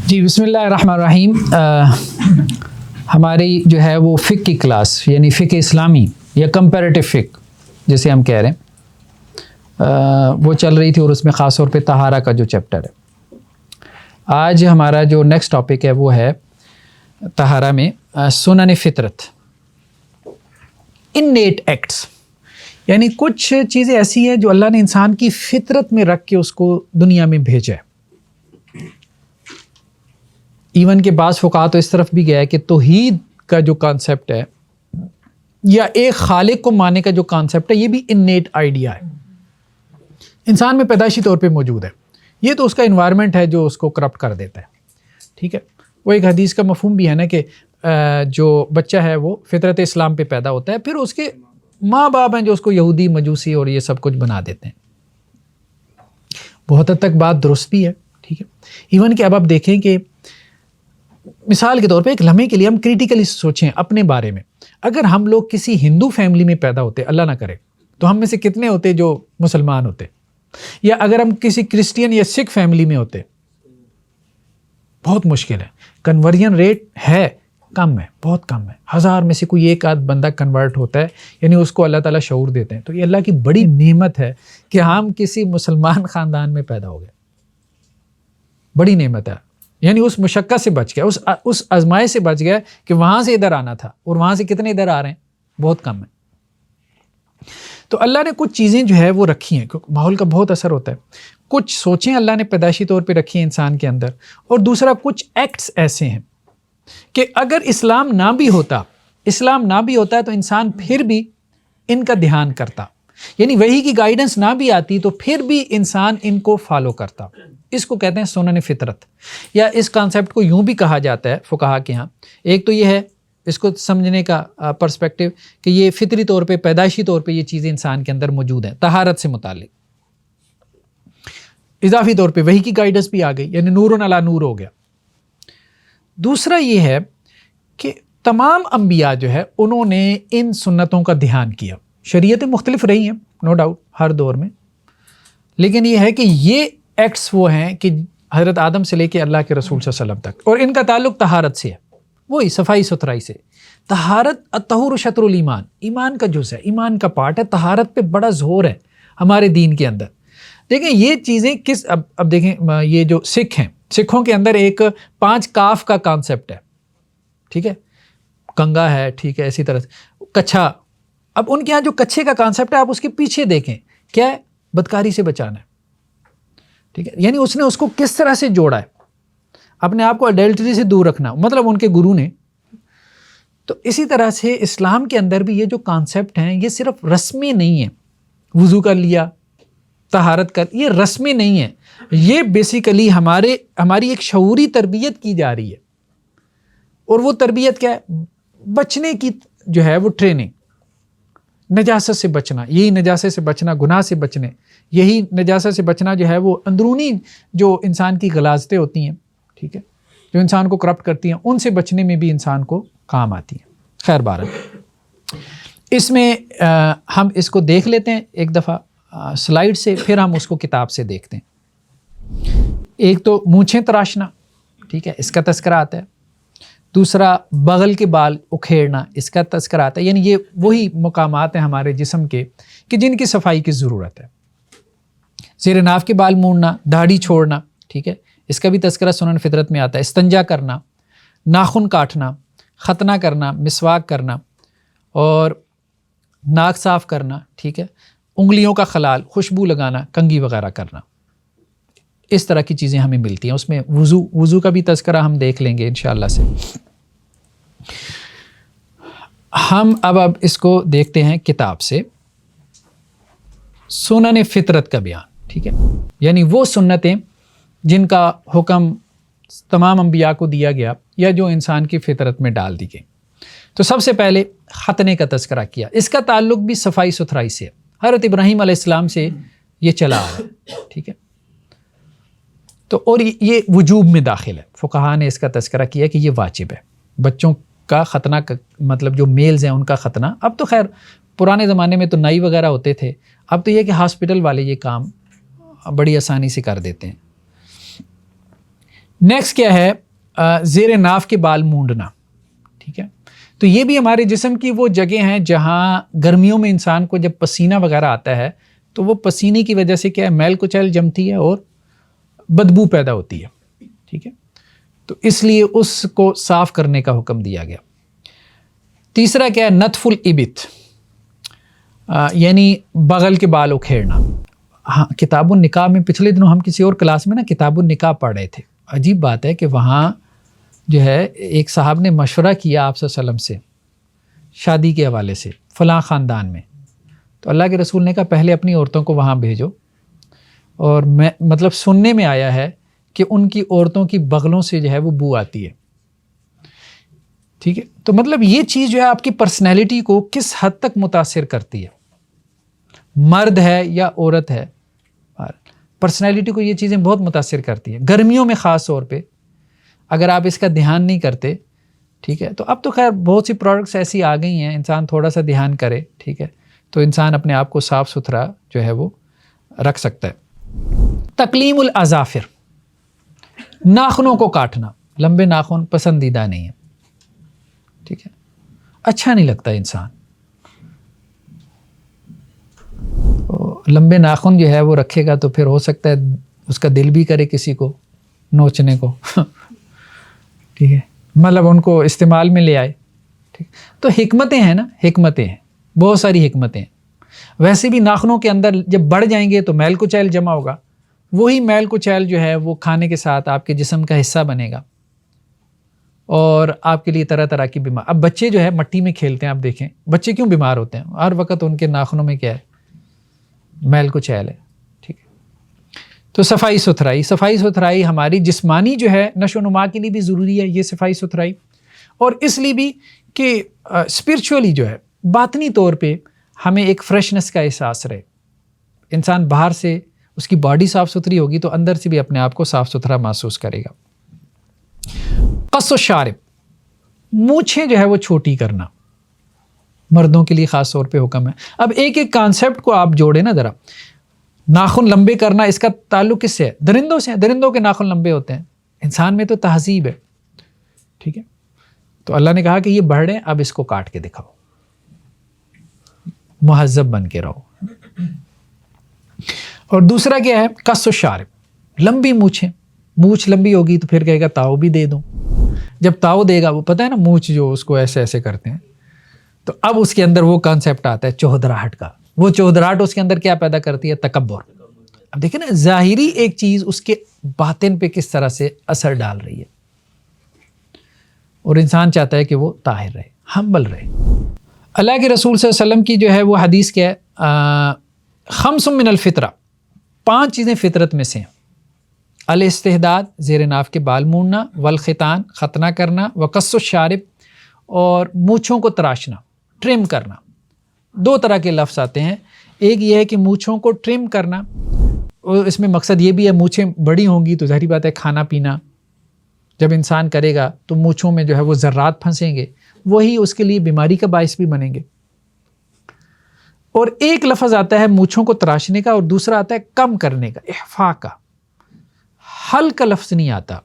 جی بسم اللہ الرحمن الرحیم. ہماری جو ہے وہ فقہ کی کلاس یعنی فقہ اسلامی یا کمپیریٹیو فقہ جسے ہم کہہ رہے ہیں وہ چل رہی تھی، اور اس میں خاص طور پہ طہارہ کا جو چیپٹر ہے. آج ہمارا جو نیکسٹ ٹاپک ہے وہ ہے طہارہ میں سنن فطرت، انیٹ ایکٹس، یعنی کچھ چیزیں ایسی ہیں جو اللہ نے انسان کی فطرت میں رکھ کے اس کو دنیا میں بھیجا ہے. ایون کے بعض فقہا تو اس طرف بھی گیا ہے کہ توحید کا جو کانسیپٹ ہے یا ایک خالق کو ماننے کا جو کانسیپٹ ہے یہ بھی انیٹ آئیڈیا ہے، انسان میں پیدائشی طور پہ موجود ہے. یہ تو اس کا انوائرمنٹ ہے جو اس کو کرپٹ کر دیتا ہے. ٹھیک ہے، وہ ایک حدیث کا مفہوم بھی ہے نا کہ جو بچہ ہے وہ فطرت اسلام پہ پیدا ہوتا ہے، پھر اس کے ماں باپ ہیں جو اس کو یہودی مجوسی اور یہ سب کچھ بنا دیتے ہیں. بہت حد تک بات درست بھی ہے. ٹھیک ہے، ایون کہ اب آپ دیکھیں کہ مثال کے طور پہ ایک لمحے کے لیے ہم کریٹیکلی سوچیں اپنے بارے میں، اگر ہم لوگ کسی ہندو فیملی میں پیدا ہوتے، اللہ نہ کرے، تو ہم میں سے کتنے ہوتے جو مسلمان ہوتے؟ یا اگر ہم کسی کرسچین یا سکھ فیملی میں ہوتے، بہت مشکل ہے. کنورژن ریٹ ہے کم ہے، بہت کم ہے. 1000 میں سے کوئی ایک آدھ بندہ کنورٹ ہوتا ہے، یعنی اس کو اللہ تعالیٰ شعور دیتے ہیں. تو یہ اللہ کی بڑی نعمت ہے کہ ہم کسی مسلمان خاندان میں پیدا ہو گئے، بڑی نعمت ہے. یعنی اس مشقت سے بچ گیا، اس آزمائش سے بچ گیا کہ وہاں سے ادھر آنا تھا، اور وہاں سے کتنے ادھر آ رہے ہیں؟ بہت کم ہے. تو اللہ نے کچھ چیزیں جو ہے وہ رکھی ہیں کیونکہ ماحول کا بہت اثر ہوتا ہے. کچھ سوچیں اللہ نے پیدائشی طور پہ رکھی ہیں انسان کے اندر، اور دوسرا کچھ ایکٹس ایسے ہیں کہ اگر اسلام نہ بھی ہوتا تو انسان پھر بھی ان کا دھیان کرتا، یعنی وحی کی گائیڈنس نہ بھی آتی تو پھر بھی انسان ان کو فالو کرتا. اس کو کہتے ہیں سنن فطرت، یا اس کانسیپٹ کو یوں بھی کہا جاتا ہے فقہا کے ہاں. ایک تو یہ ہے اس کو سمجھنے کا پرسپیکٹیو کہ یہ فطری طور پہ پیدائشی طور پہ یہ چیزیں انسان کے اندر موجود ہیں طہارت سے متعلق. اضافی طور پہ وحی کی گائیڈنس بھی آ گئی، یعنی نور علی نور ہو گیا. دوسرا یہ ہے کہ تمام انبیاء جو ہے انہوں نے ان سنتوں کا دھیان کیا. شریعتیں مختلف رہی ہیں نو ڈاؤٹ ہر دور میں، لیکن یہ ہے کہ یہ ایکٹس وہ ہیں کہ حضرت آدم سے لے کے اللہ کے رسول صلی اللہ علیہ وسلم تک، اور ان کا تعلق طہارت سے ہے، وہی صفائی ستھرائی سے. طہارت الطہور شطر الایمان، ایمان کا جز ہے، ایمان کا پارٹ ہے. طہارت پہ بڑا زور ہے ہمارے دین کے اندر. دیکھیں یہ چیزیں کس اب دیکھیں یہ جو سکھ ہیں، سکھوں کے اندر ایک 5 کاف کا کانسیپٹ ہے. ٹھیک ہے، کنگا ہے، ٹھیک ہے، اسی طرح سے کچھا. اب ان کے یہاں جو کچھے کا کانسیپٹ ہے آپ اس کے پیچھے دیکھیں کیا ہے، بدکاری سے بچانا ہے. ٹھیک ہے، یعنی اس نے اس کو کس طرح سے جوڑا ہے، اپنے آپ کو اڈلٹری سے دور رکھنا، مطلب ان کے گرو نے. تو اسی طرح سے اسلام کے اندر بھی یہ جو کانسیپٹ ہیں یہ صرف رسمی نہیں ہیں. وضو کر لیا، طہارت کر، یہ رسمی نہیں ہے. یہ بیسیکلی ہماری ایک شعوری تربیت کی جا رہی ہے. اور وہ تربیت کیا ہے؟ بچنے کی جو ہے وہ ٹریننگ، نجاست سے بچنا. یہی نجاست سے بچنا، گناہ سے بچنے، یہی نجاست سے بچنا جو ہے وہ اندرونی جو انسان کی غلاظتیں ہوتی ہیں، ٹھیک ہے، جو انسان کو کرپٹ کرتی ہیں، ان سے بچنے میں بھی انسان کو کام آتی ہیں. خیر بہرحال اس میں ہم اس کو دیکھ لیتے ہیں ایک دفعہ سلائیڈ سے، پھر ہم اس کو کتاب سے دیکھتے ہیں. ایک تو مونچھیں تراشنا، ٹھیک ہے، اس کا تذکرہ آتا ہے. دوسرا بغل کے بال اکھیڑنا، اس کا تذکرہ آتا ہے. یعنی یہ وہی مقامات ہیں ہمارے جسم کے کہ جن کی صفائی کی ضرورت ہے. زیر ناف کے بال مونڈنا، داڑھی چھوڑنا، ٹھیک ہے، اس کا بھی تذکرہ سنن فطرت میں آتا ہے. استنجا کرنا، ناخن کاٹنا، ختنہ کرنا، مسواک کرنا، اور ناک صاف کرنا، ٹھیک ہے، انگلیوں کا خلال، خوشبو لگانا، کنگھی وغیرہ کرنا. اس طرح کی چیزیں ہمیں ملتی ہیں. اس میں وضو کا بھی تذکرہ ہم دیکھ لیں گے انشاءاللہ سے. ہم اب اس کو دیکھتے ہیں کتاب سے. سنن فطرت کا بیان، ٹھیک ہے، یعنی وہ سنتیں جن کا حکم تمام انبیاء کو دیا گیا یا جو انسان کی فطرت میں ڈال دی گئی. تو سب سے پہلے ختنے کا تذکرہ کیا. اس کا تعلق بھی صفائی ستھرائی سے ہے. حضرت ابراہیم علیہ السلام سے یہ چلا آ رہا ہے، ٹھیک ہے. تو اور یہ وجوب میں داخل ہے. فقہا نے اس کا تذکرہ کیا کہ یہ واجب ہے. بچوں کا ختنہ مطلب جو میلز ہیں ان کا ختنہ. اب تو خیر پرانے زمانے میں تو نائی وغیرہ ہوتے تھے، اب تو یہ کہ ہاسپٹل والے یہ کام بڑی آسانی سے کر دیتے ہیں. نیکسٹ کیا ہے؟ زیر ناف کے بال مونڈنا، ٹھیک ہے؟ تو یہ بھی ہمارے جسم کی وہ جگہ ہیں جہاں گرمیوں میں انسان کو جب پسینہ وغیرہ آتا ہے تو وہ پسینے کی وجہ سے کیا ہے، میل کچیل جمتی ہے اور بدبو پیدا ہوتی ہے، ٹھیک ہے؟ تو اس لیے اس کو صاف کرنے کا حکم دیا گیا۔ تیسرا کیا ہے؟ نتف الابط، یعنی بغل کے بال اکھیڑنا۔ ہاں، کتاب النکاح میں پچھلے دنوں ہم کسی اور کلاس میں نا کتاب النکاح پڑھ رہے تھے۔ عجیب بات ہے کہ وہاں جو ہے ایک صاحب نے مشورہ کیا آپ صلی اللہ علیہ وسلم سے شادی کے حوالے سے فلاں خاندان میں، تو اللہ کے رسول نے کہا پہلے اپنی عورتوں کو وہاں بھیجو، اور میں مطلب سننے میں آیا ہے کہ ان کی عورتوں کی بغلوں سے جو ہے وہ بو آتی ہے، ٹھیک ہے؟ تو مطلب یہ چیز جو ہے آپ کی پرسنالٹی کو کس حد تک متاثر کرتی ہے، مرد ہے یا عورت ہے، پرسنالٹی کو یہ چیزیں بہت متاثر کرتی ہیں۔ گرمیوں میں خاص طور پہ اگر آپ اس کا دھیان نہیں کرتے، ٹھیک ہے، تو اب تو خیر بہت سی پروڈکٹس ایسی آ گئی ہیں، انسان تھوڑا سا دھیان کرے، ٹھیک ہے، تو انسان اپنے آپ کو صاف ستھرا جو ہے وہ رکھ سکتا ہے۔ تقلیم الاظافر، ناخنوں کو کاٹنا، لمبے ناخن پسندیدہ نہیں ہے، ٹھیک ہے، اچھا نہیں لگتا انسان، لمبے ناخن جو ہے وہ رکھے گا تو پھر ہو سکتا ہے اس کا دل بھی کرے کسی کو نوچنے کو، ٹھیک ہے، مطلب ان کو استعمال میں لے آئے، ٹھیک، تو حکمتیں ہیں نا، حکمتیں ہیں، بہت ساری حکمتیں ہیں۔ ویسے بھی ناخنوں کے اندر جب بڑھ جائیں گے تو میل کچیل جمع ہوگا، وہی میل کچیل جو ہے وہ کھانے کے ساتھ آپ کے جسم کا حصہ بنے گا اور آپ کے لیے طرح طرح کی بیمار۔ اب بچے جو ہے مٹی میں کھیلتے ہیں، آپ دیکھیں بچے کیوں بیمار ہوتے ہیں، ہر وقت ان کے ناخنوں میں کیا ہے، میل کچیل ہے، ٹھیک ہے۔ تو صفائی ستھرائی ہماری جسمانی جو ہے نشو و نما کے لیے بھی ضروری ہے، یہ صفائی ستھرائی، اور اس لیے بھی کہ اسپرچولی جو ہے باطنی طور پہ ہمیں ایک فریشنس کا احساس رہے۔ انسان باہر سے اس کی باڈی صاف ستھری ہوگی تو اندر سے بھی اپنے آپ کو صاف ستھرا محسوس کرے گا۔ قص الشارب، مونچھیں جو ہے وہ چھوٹی کرنا، مردوں کے لیے خاص طور پہ حکم ہے۔ اب ایک ایک کانسیپٹ کو آپ جوڑیں نا ذرا، ناخن لمبے کرنا، اس کا تعلق کس سے ہے؟ درندوں سے ہے، درندوں کے ناخن لمبے ہوتے ہیں، انسان میں تو تہذیب ہے، ٹھیک ہے، تو اللہ نے کہا کہ یہ بڑھ رہے ہیں، اب اس کو کاٹ کے دکھاؤ، مہذب بن کے رہو۔ اور دوسرا کیا ہے؟ قص الشارب، لمبی مونچھیں، مونچھ لمبی ہوگی تو پھر کہے گا تاؤ بھی دے دوں، جب تاؤ دے گا، وہ پتہ ہے نا مونچھ جو اس کو ایسے ایسے کرتے ہیں، تو اب اس کے اندر وہ کانسیپٹ آتا ہے چودراہٹ کا، وہ چودراہٹ اس کے اندر کیا پیدا کرتی ہے؟ تکبر۔ اب دیکھیں نا، ظاہری ایک چیز اس کے باطن پہ کس طرح سے اثر ڈال رہی ہے، اور انسان چاہتا ہے کہ وہ طاہر رہے، ہمبل رہے۔ اللہ کے رسول صلی اللہ علیہ وسلم کی جو ہے وہ حدیث کیا ہے؟ خمس من الفطرہ، 5 چیزیں فطرت میں سے ہیں۔ الاستحداد، زیر ناف کے بال مونڈنا، والختان، ختنہ کرنا، وقص الشارب، اور مونچھوں کو تراشنا، ٹرم کرنا۔ 2 طرح کے لفظ آتے ہیں، ایک یہ ہے کہ مونچھوں کو ٹرم کرنا، اور اس میں مقصد یہ بھی ہے مونچھیں بڑی ہوں گی تو ظاہری بات ہے کھانا پینا جب انسان کرے گا تو مونچھوں میں جو ہے وہ ذرات پھنسیں گے، وہی اس کے لیے بیماری کا باعث بھی بنیں گے۔ اور ایک لفظ آتا ہے مونچھوں کو تراشنے کا، اور دوسرا آتا ہے کم کرنے کا، احفاء کا۔ حل کا لفظ نہیں آتا،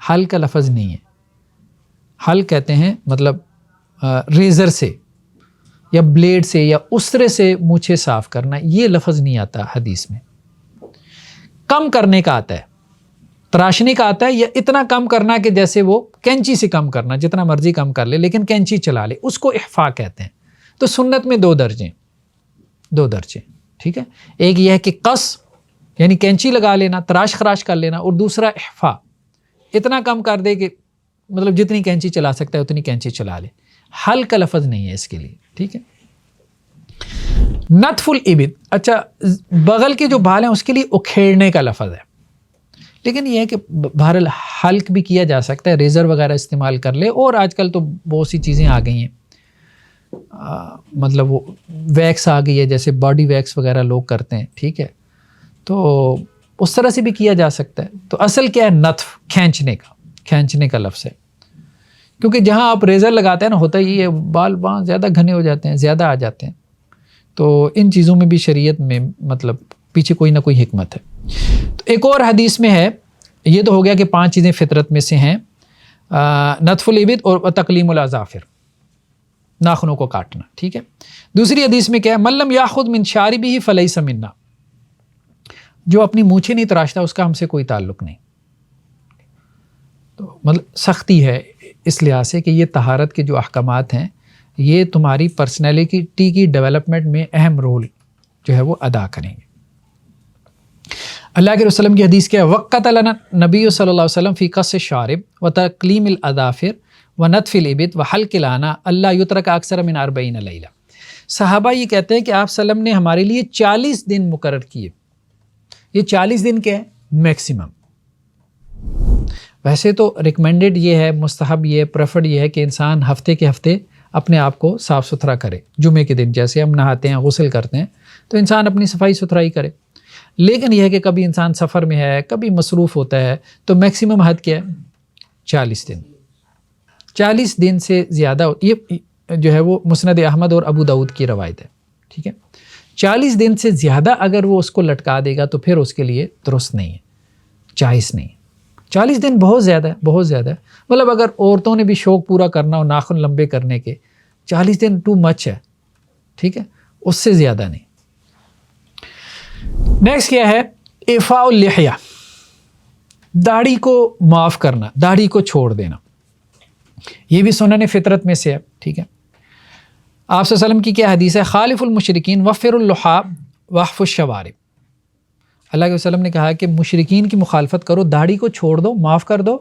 حل کا لفظ نہیں ہے، حل کہتے ہیں مطلب ریزر سے یا بلیڈ سے یا اسرے سے مونچھیں صاف کرنا، یہ لفظ نہیں آتا حدیث میں۔ کم کرنے کا آتا ہے، تراشنے کا آتا ہے، یا اتنا کم کرنا کہ جیسے وہ کینچی سے کم کرنا، جتنا مرضی کم کر لے لیکن کینچی چلا لے، اس کو احفاء کہتے ہیں۔ تو سنت میں 2 درجے، ٹھیک ہے، ایک یہ ہے کہ قص یعنی کینچی لگا لینا، تراش خراش کر لینا، اور دوسرا احفاء، اتنا کم کر دے کہ مطلب جتنی کینچی چلا سکتا ہے اتنی کینچی چلا لے۔ حل کا لفظ نہیں ہے اس کے لیے، ٹھیک ہے۔ نتف الابط، اچھا بغل کے جو بال ہیں اس کے لیے اکھیڑنے کا لفظ ہے، لیکن یہ ہے کہ بہرحال حلق بھی کیا جا سکتا ہے، ریزر وغیرہ استعمال کر لے، اور آج کل تو بہت سی چیزیں آ گئی ہیں، مطلب وہ ویکس آ گئی ہے، جیسے باڈی ویکس وغیرہ لوگ کرتے ہیں، ٹھیک ہے، تو اس طرح سے بھی کیا جا سکتا ہے۔ تو اصل کیا ہے؟ نتف، کھینچنے کا لفظ ہے، کیونکہ جہاں آپ ریزر لگاتے ہیں نا، ہوتا ہی ہے بال وہاں زیادہ گھنے ہو جاتے ہیں، زیادہ آ جاتے ہیں، تو ان چیزوں میں بھی شریعت میں مطلب پیچھے کوئی نہ کوئی حکمت ہے۔ تو ایک اور حدیث میں ہے یہ تو ہو گیا کہ 5 چیزیں فطرت میں سے ہیں، نتف الابط اور تقلیم الاظافر، ناخنوں کو کاٹنا، ٹھیک ہے۔ دوسری حدیث میں کیا ہے، من لم یاخذ من شاربہ فلیس منا، جو اپنی مونچھیں نہیں تراشتا اس کا ہم سے کوئی تعلق نہیں۔ تو مطلب سختی ہے اس لحاظ سے کہ یہ طہارت کے جو احکامات ہیں یہ تمہاری پرسنالٹی کی ڈیولپمنٹ میں اہم رول جو ہے وہ ادا کریں گے۔ اللہ کے رسول کی حدیث کیا ہے، وقت لنا نبی صلی اللہ علیہ وسلم فی قص الشارب و تقلیم الاظافر و نتف الابط و حلق العنہ اللہ یترک اکثر من 40 لیلہ۔ صحابہ یہ کہتے ہیں کہ آپ صلی اللہ علیہ وسلم نے ہمارے لیے 40 دن مقرر کیے۔ یہ 40 دن کیا ہے، میکسیمم۔ ویسے تو ریکمینڈڈ یہ ہے، مستحب یہ ہے، پریفرڈ یہ ہے کہ انسان ہفتے کے ہفتے اپنے آپ کو صاف ستھرا کرے۔ جمعے کے دن جیسے ہم نہاتے ہیں، غسل کرتے ہیں، تو انسان اپنی صفائی ستھرائی کرے۔ لیکن یہ ہے کہ کبھی انسان سفر میں ہے، کبھی مصروف ہوتا ہے، تو میکسیمم حد کیا ہے، 40 دن۔ 40 دن سے زیادہ، یہ جو ہے وہ مسند احمد اور ابو داؤد کی روایت ہے، ٹھیک ہے۔ 40 دن سے زیادہ اگر وہ اس کو لٹکا دے گا تو پھر اس کے لیے درست نہیں ہے، جائز نہیں ہے۔ 40 دن بہت زیادہ ہے، بہت زیادہ ہے۔ مطلب اگر عورتوں نے بھی شوق پورا کرنا ہو ناخن لمبے کرنے کے، 40 دن ٹو مچ ہے، ٹھیک ہے، اس سے زیادہ نہیں۔ نیکسٹ کیا ہے، اعفاء اللحیہ، داڑھی کو معاف کرنا، داڑھی کو چھوڑ دینا۔ یہ بھی سنن فطرت میں سے ہے، ٹھیک ہے۔ آپ صلی اللہ علیہ وسلم کی کیا حدیث ہے، خالف المشرکین وفر اللحى واحف الشوارب۔ اللہ کے وسلم نے کہا کہ مشرکین کی مخالفت کرو، داڑھی کو چھوڑ دو، معاف کر دو،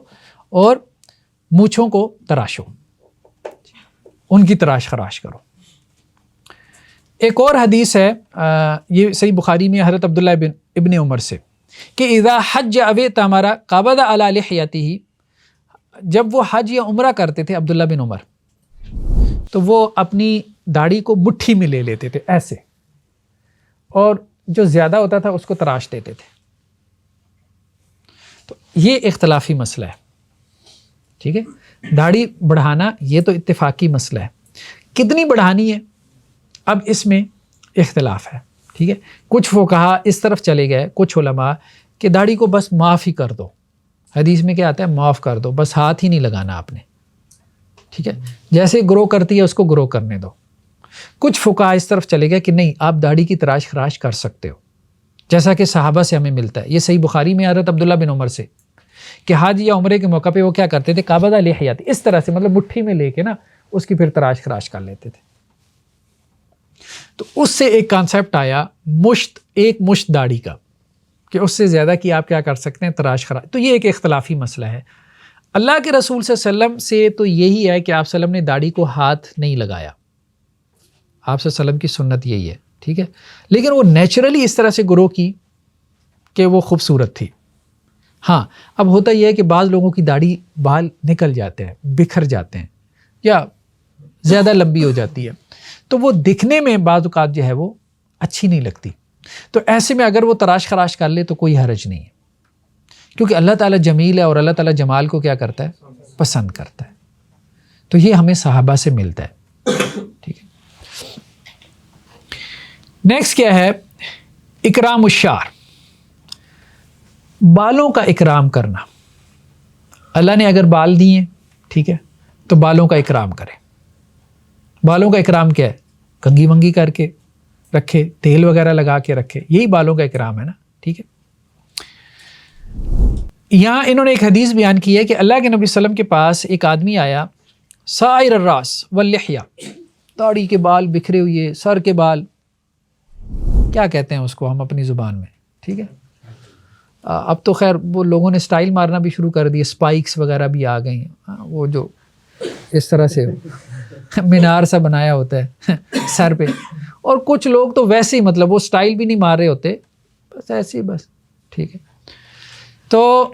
اور مونچھوں کو تراشو، ان کی تراش خراش کرو۔ ایک اور حدیث ہے، یہ صحیح بخاری میں، حضرت عبداللہ ابن عمر سے، کہ اذا حج او تمر قبض علی لحیتہ، جب وہ حج یا عمرہ کرتے تھے عبداللہ بن عمر، تو وہ اپنی داڑھی کو مٹھی میں لے لیتے تھے ایسے، اور جو زیادہ ہوتا تھا اس کو تراش دیتے تھے۔ تو یہ اختلافی مسئلہ ہے، ٹھیک ہے۔ داڑھی بڑھانا یہ تو اتفاقی مسئلہ ہے، کتنی بڑھانی ہے اب اس میں اختلاف ہے، ٹھیک ہے۔ کچھ فقہا اس طرف چلے گئے، کچھ علماء کہ داڑھی کو بس معاف ہی کر دو، حدیث میں کیا آتا ہے، معاف کر دو، بس ہاتھ ہی نہیں لگانا آپ نے، ٹھیک ہے، جیسے گرو کرتی ہے اس کو گرو کرنے دو۔ کچھ فقہا اس طرف چلے گئے کہ نہیں، آپ داڑھی کی تراش خراش کر سکتے ہو، جیسا کہ صحابہ سے ہمیں ملتا ہے۔ یہ صحیح بخاری میں حضرت عبداللہ بن عمر سے، کہ حج یا عمرے کے موقع پہ وہ کیا کرتے تھے، قبض لحیۃ، اس طرح سے مطلب مٹھی میں لے کے نا اس کی پھر تراش خراش کر لیتے تھے۔ تو اس سے ایک کانسیپٹ آیا مشت، ایک مشت داڑھی کا، کہ اس سے زیادہ کی آپ کیا کر سکتے ہیں، تراش خراش۔ تو یہ ایک اختلافی مسئلہ ہے۔ اللہ کے رسول صلی اللہ علیہ وسلم سے تو یہی ہے کہ آپ صلی اللہ علیہ وسلم نے داڑھی کو ہاتھ نہیں لگایا، آپ صلی اللہ علیہ وسلم کی سنت یہی ہے، ٹھیک ہے۔ لیکن وہ نیچرلی اس طرح سے گرو کی کہ وہ خوبصورت تھی۔ ہاں، اب ہوتا یہ ہے کہ بعض لوگوں کی داڑھی بال نکل جاتے ہیں، بکھر جاتے ہیں، یا زیادہ لمبی ہو جاتی ہے، تو وہ دکھنے میں بعض اوقات جو ہے وہ اچھی نہیں لگتی۔ تو ایسے میں اگر وہ تراش خراش کر لے تو کوئی حرج نہیں ہے، کیونکہ اللہ تعالیٰ جمیل ہے اور اللہ تعالیٰ جمال کو کیا کرتا ہے، پسند کرتا ہے۔ تو یہ ہمیں صحابہ سے ملتا ہے، ٹھیک ہے۔ نیکسٹ کیا ہے، اکرام الشعر، بالوں کا اکرام کرنا۔ اللہ نے اگر بال دیے، ٹھیک ہے، تو بالوں کا اکرام کرے۔ بالوں کا اکرام کیا ہے، کنگھی ونگھی کر کے رکھے، تیل وغیرہ لگا کے رکھے، یہی بالوں کا اکرام ہے نا، ٹھیک ہے۔ یہاں انہوں نے ایک حدیث بیان کی ہے کہ اللہ کے نبی صلی اللہ علیہ وسلم کے پاس ایک آدمی آیا، سائر الراس واللحیہ، داڑھی کے بال بکھرے ہوئے، سر کے بال، کیا کہتے ہیں اس کو ہم اپنی زبان میں، ٹھیک ہے۔ اب تو خیر وہ لوگوں نے سٹائل مارنا بھی شروع کر دی، سپائکس وغیرہ بھی آ گئی ہیں، وہ جو اس طرح سے مینار سا بنایا ہوتا ہے سر پہ، اور کچھ لوگ تو ویسے ہی مطلب وہ سٹائل بھی نہیں مار رہے ہوتے، بس ایسے ہی بس، ٹھیک ہے۔ تو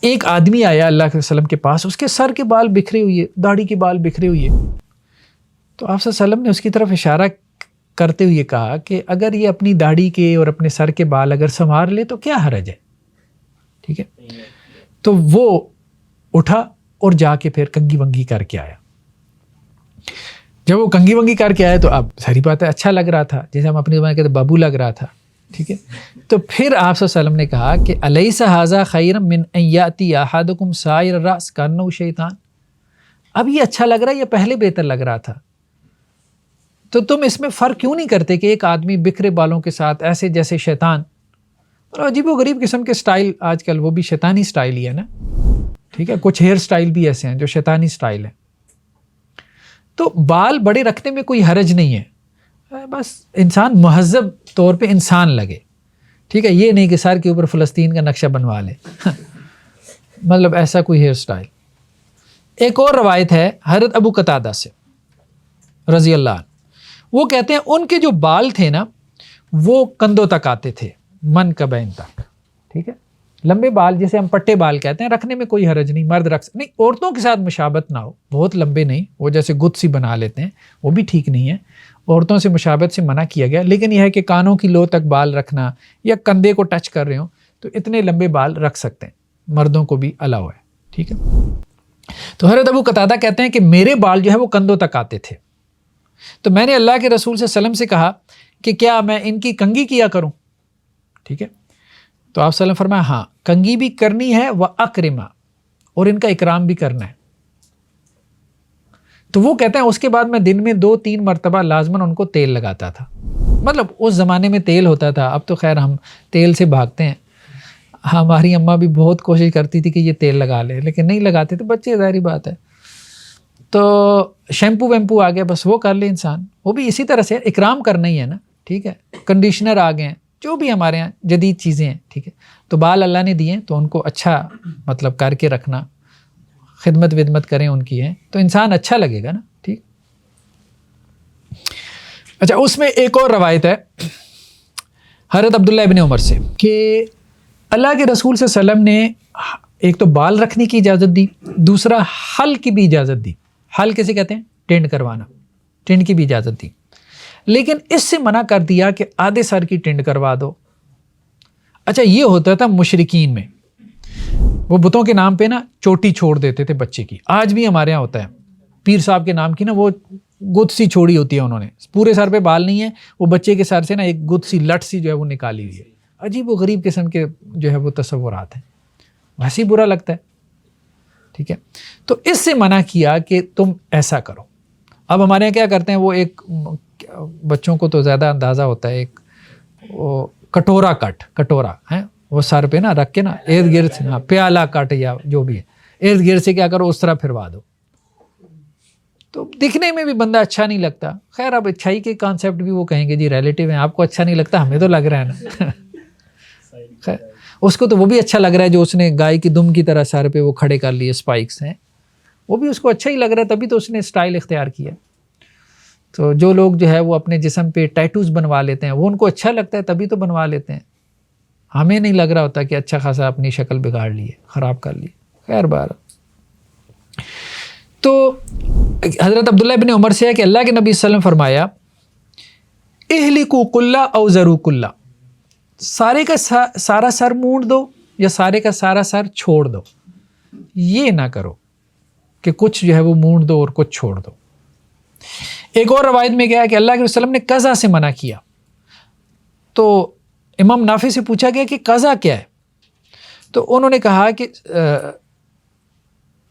ایک آدمی آیا اللہ کے وسلم کے پاس، اس کے سر کے بال بکھرے ہوئے، داڑھی کے بال بکھرے ہوئے، تو آپ صلی اللہ علیہ وسلم نے اس کی طرف اشارہ کرتے ہوئے کہا کہ اگر یہ اپنی داڑھی کے اور اپنے سر کے بال اگر سنوار لے تو کیا حرج ہے، ٹھیک ہے۔ تو وہ اٹھا اور جا کے پھر کنگھی ونگھی کر کے آیا۔ جب وہ کنگھی ونگھی کر کے آیا تو اب ساری بات ہے، اچھا لگ رہا تھا، جیسے ہم اپنی زبان کہتے بابو لگ رہا تھا، ٹھیک ہے. تو پھر آپ صلی اللہ علیہ وسلم نے کہا کہ الیس ھذا خیر من ان یاتی احدکم سائر الراس کانہ شیطان. اب یہ اچھا لگ رہا ہے یا پہلے بہتر لگ رہا تھا؟ تو تم اس میں فرق کیوں نہیں کرتے کہ ایک آدمی بکھرے بالوں کے ساتھ ایسے جیسے شیطان، اور عجیب و غریب قسم کے سٹائل آج کل، وہ بھی شیطانی سٹائل ہی ہے نا. ٹھیک ہے، کچھ ہیئر سٹائل بھی ایسے ہیں جو شیطانی سٹائل ہیں. تو بال بڑے رکھنے میں کوئی حرج نہیں ہے، بس انسان مہذب طور پہ انسان لگے. ٹھیک ہے، یہ نہیں کہ سر کے اوپر فلسطین کا نقشہ بنوا لے مطلب ایسا کوئی ہیئر سٹائل. ایک اور روایت ہے حضرت ابو قتادہ سے رضی اللہ عنہ، وہ کہتے ہیں ان کے جو بال تھے نا وہ کندھوں تک آتے تھے، من کا بین تک. ٹھیک ہے، لمبے بال جسے ہم پٹے بال کہتے ہیں، رکھنے میں کوئی حرج نہیں، مرد رکھ نہیں. عورتوں کے ساتھ مشابہت نہ ہو، بہت لمبے نہیں، وہ جیسے گت سی بنا لیتے ہیں، وہ بھی ٹھیک نہیں ہے. عورتوں سے مشابہت سے منع کیا گیا، لیکن یہ ہے کہ کانوں کی لو تک بال رکھنا یا کندھے کو ٹچ کر رہے ہوں تو اتنے لمبے بال رکھ سکتے ہیں، مردوں کو بھی الاؤ ہے. ٹھیک ہے، تو حضرت ابو قتادہ کہتے ہیں کہ میرے بال جو ہے وہ کندھوں تک آتے تھے، تو میں نے اللہ کے رسول صلی اللہ علیہ وسلم سے کہا کہ کیا میں ان کی کنگھی کیا کروں؟ ٹھیک ہے، تو آپ صلی اللہ علیہ وسلم فرمایا ہاں، کنگھی بھی کرنی ہے وَأَكْرِمَا، اور ان کا اکرام بھی کرنا ہے. تو وہ کہتے ہیں اس کے بعد میں دن میں 2-3 مرتبہ لازماً ان کو تیل لگاتا تھا. مطلب اس زمانے میں تیل ہوتا تھا، اب تو خیر ہم تیل سے بھاگتے ہیں. ہماری اماں بھی بہت کوشش کرتی تھی کہ یہ تیل لگا لے، لیکن نہیں لگاتے تھے بچے، ظاہری بات ہے. تو شیمپو ویمپو آ گیا، بس وہ کر لے انسان، وہ بھی اسی طرح سے اکرام کرنا ہی ہے نا. ٹھیک ہے، کنڈیشنر آ گئے ہیں، جو بھی ہمارے یہاں جدید چیزیں ہیں. ٹھیک ہے، تو بال اللہ نے دیے تو ان کو اچھا مطلب کر کے رکھنا، خدمت ودمت کریں ان کی ہیں تو انسان اچھا لگے گا نا. ٹھیک. اچھا، اس میں ایک اور روایت ہے حضرت عبداللہ ابن عمر سے کہ اللہ کے رسول صلی اللہ علیہ وسلم نے ایک تو بال رکھنے کی اجازت دی، دوسرا حل کی بھی اجازت دی. حل کیسے کہتے ہیں؟ ٹینڈ کروانا، ٹینڈ کی بھی اجازت دی، لیکن اس سے منع کر دیا کہ آدھے سر کی ٹینڈ کروا دو. اچھا، یہ ہوتا تھا مشرکین میں، وہ بتوں کے نام پہ نا چوٹی چھوڑ دیتے تھے بچے کی. آج بھی ہمارے یہاں ہوتا ہے، پیر صاحب کے نام کی نا وہ گت سی چھوڑی ہوتی ہے، انہوں نے پورے سر پہ بال نہیں ہے، وہ بچے کے سر سے نا ایک گت سی لٹ سی جو ہے وہ نکالی ہوئی ہے. عجیب و غریب قسم کے جو ہے وہ تصورات ہیں، ویسے ہی برا لگتا ہے. ٹھیک ہے، تو اس سے منع کیا کہ تم ایسا کرو. اب ہمارے یہاں کیا کرتے ہیں، وہ ایک بچوں کو تو زیادہ اندازہ ہوتا ہے، ایک وہ کٹورا کٹ، کٹورا ہے وہ سر پہ نا رکھ کے نا ارد گرد سے، پیالہ کٹ یا جو بھی ہے، ارد گرد سے کیا کرو اس طرح پھروا دو. تو دکھنے میں بھی بندہ اچھا نہیں لگتا. خیر اب اچھائی کے کانسیپٹ بھی وہ کہیں گے جی ریلیٹیو ہیں، آپ کو اچھا نہیں لگتا، ہمیں تو لگ رہا ہے نا خیر اس کو تو وہ بھی اچھا لگ رہا ہے جو اس نے گائے کی دم کی طرح سر پہ وہ کھڑے کر لیے اسپائکس ہیں، وہ بھی اس کو اچھا ہی لگ رہا ہے، تبھی تو اس نے سٹائل اختیار کیا. تو جو لوگ جو ہے وہ اپنے جسم پہ ٹیٹوز بنوا لیتے ہیں، وہ ان کو اچھا لگتا ہے تبھی تو بنوا لیتے ہیں. ہمیں نہیں لگ رہا ہوتا کہ اچھا خاصا اپنی شکل بگاڑ لیے، خراب کر لی. خیر بار تو حضرت عبداللہ ابن عمر سے ہے کہ اللہ کے نبی صلی اللہ علیہ وسلم فرمایا اہلکوا کلا او ذروا کلا، سارے کا سارا سر مونڈ دو یا سارے کا سارا سر چھوڑ دو. یہ نہ کرو کہ کچھ جو ہے وہ مونڈ دو اور کچھ چھوڑ دو. ایک اور روایت میں کیا ہے کہ اللہ کے وسلم نے قضا سے منع کیا. تو امام نافع سے پوچھا گیا کہ قضا کیا ہے، تو انہوں نے کہا کہ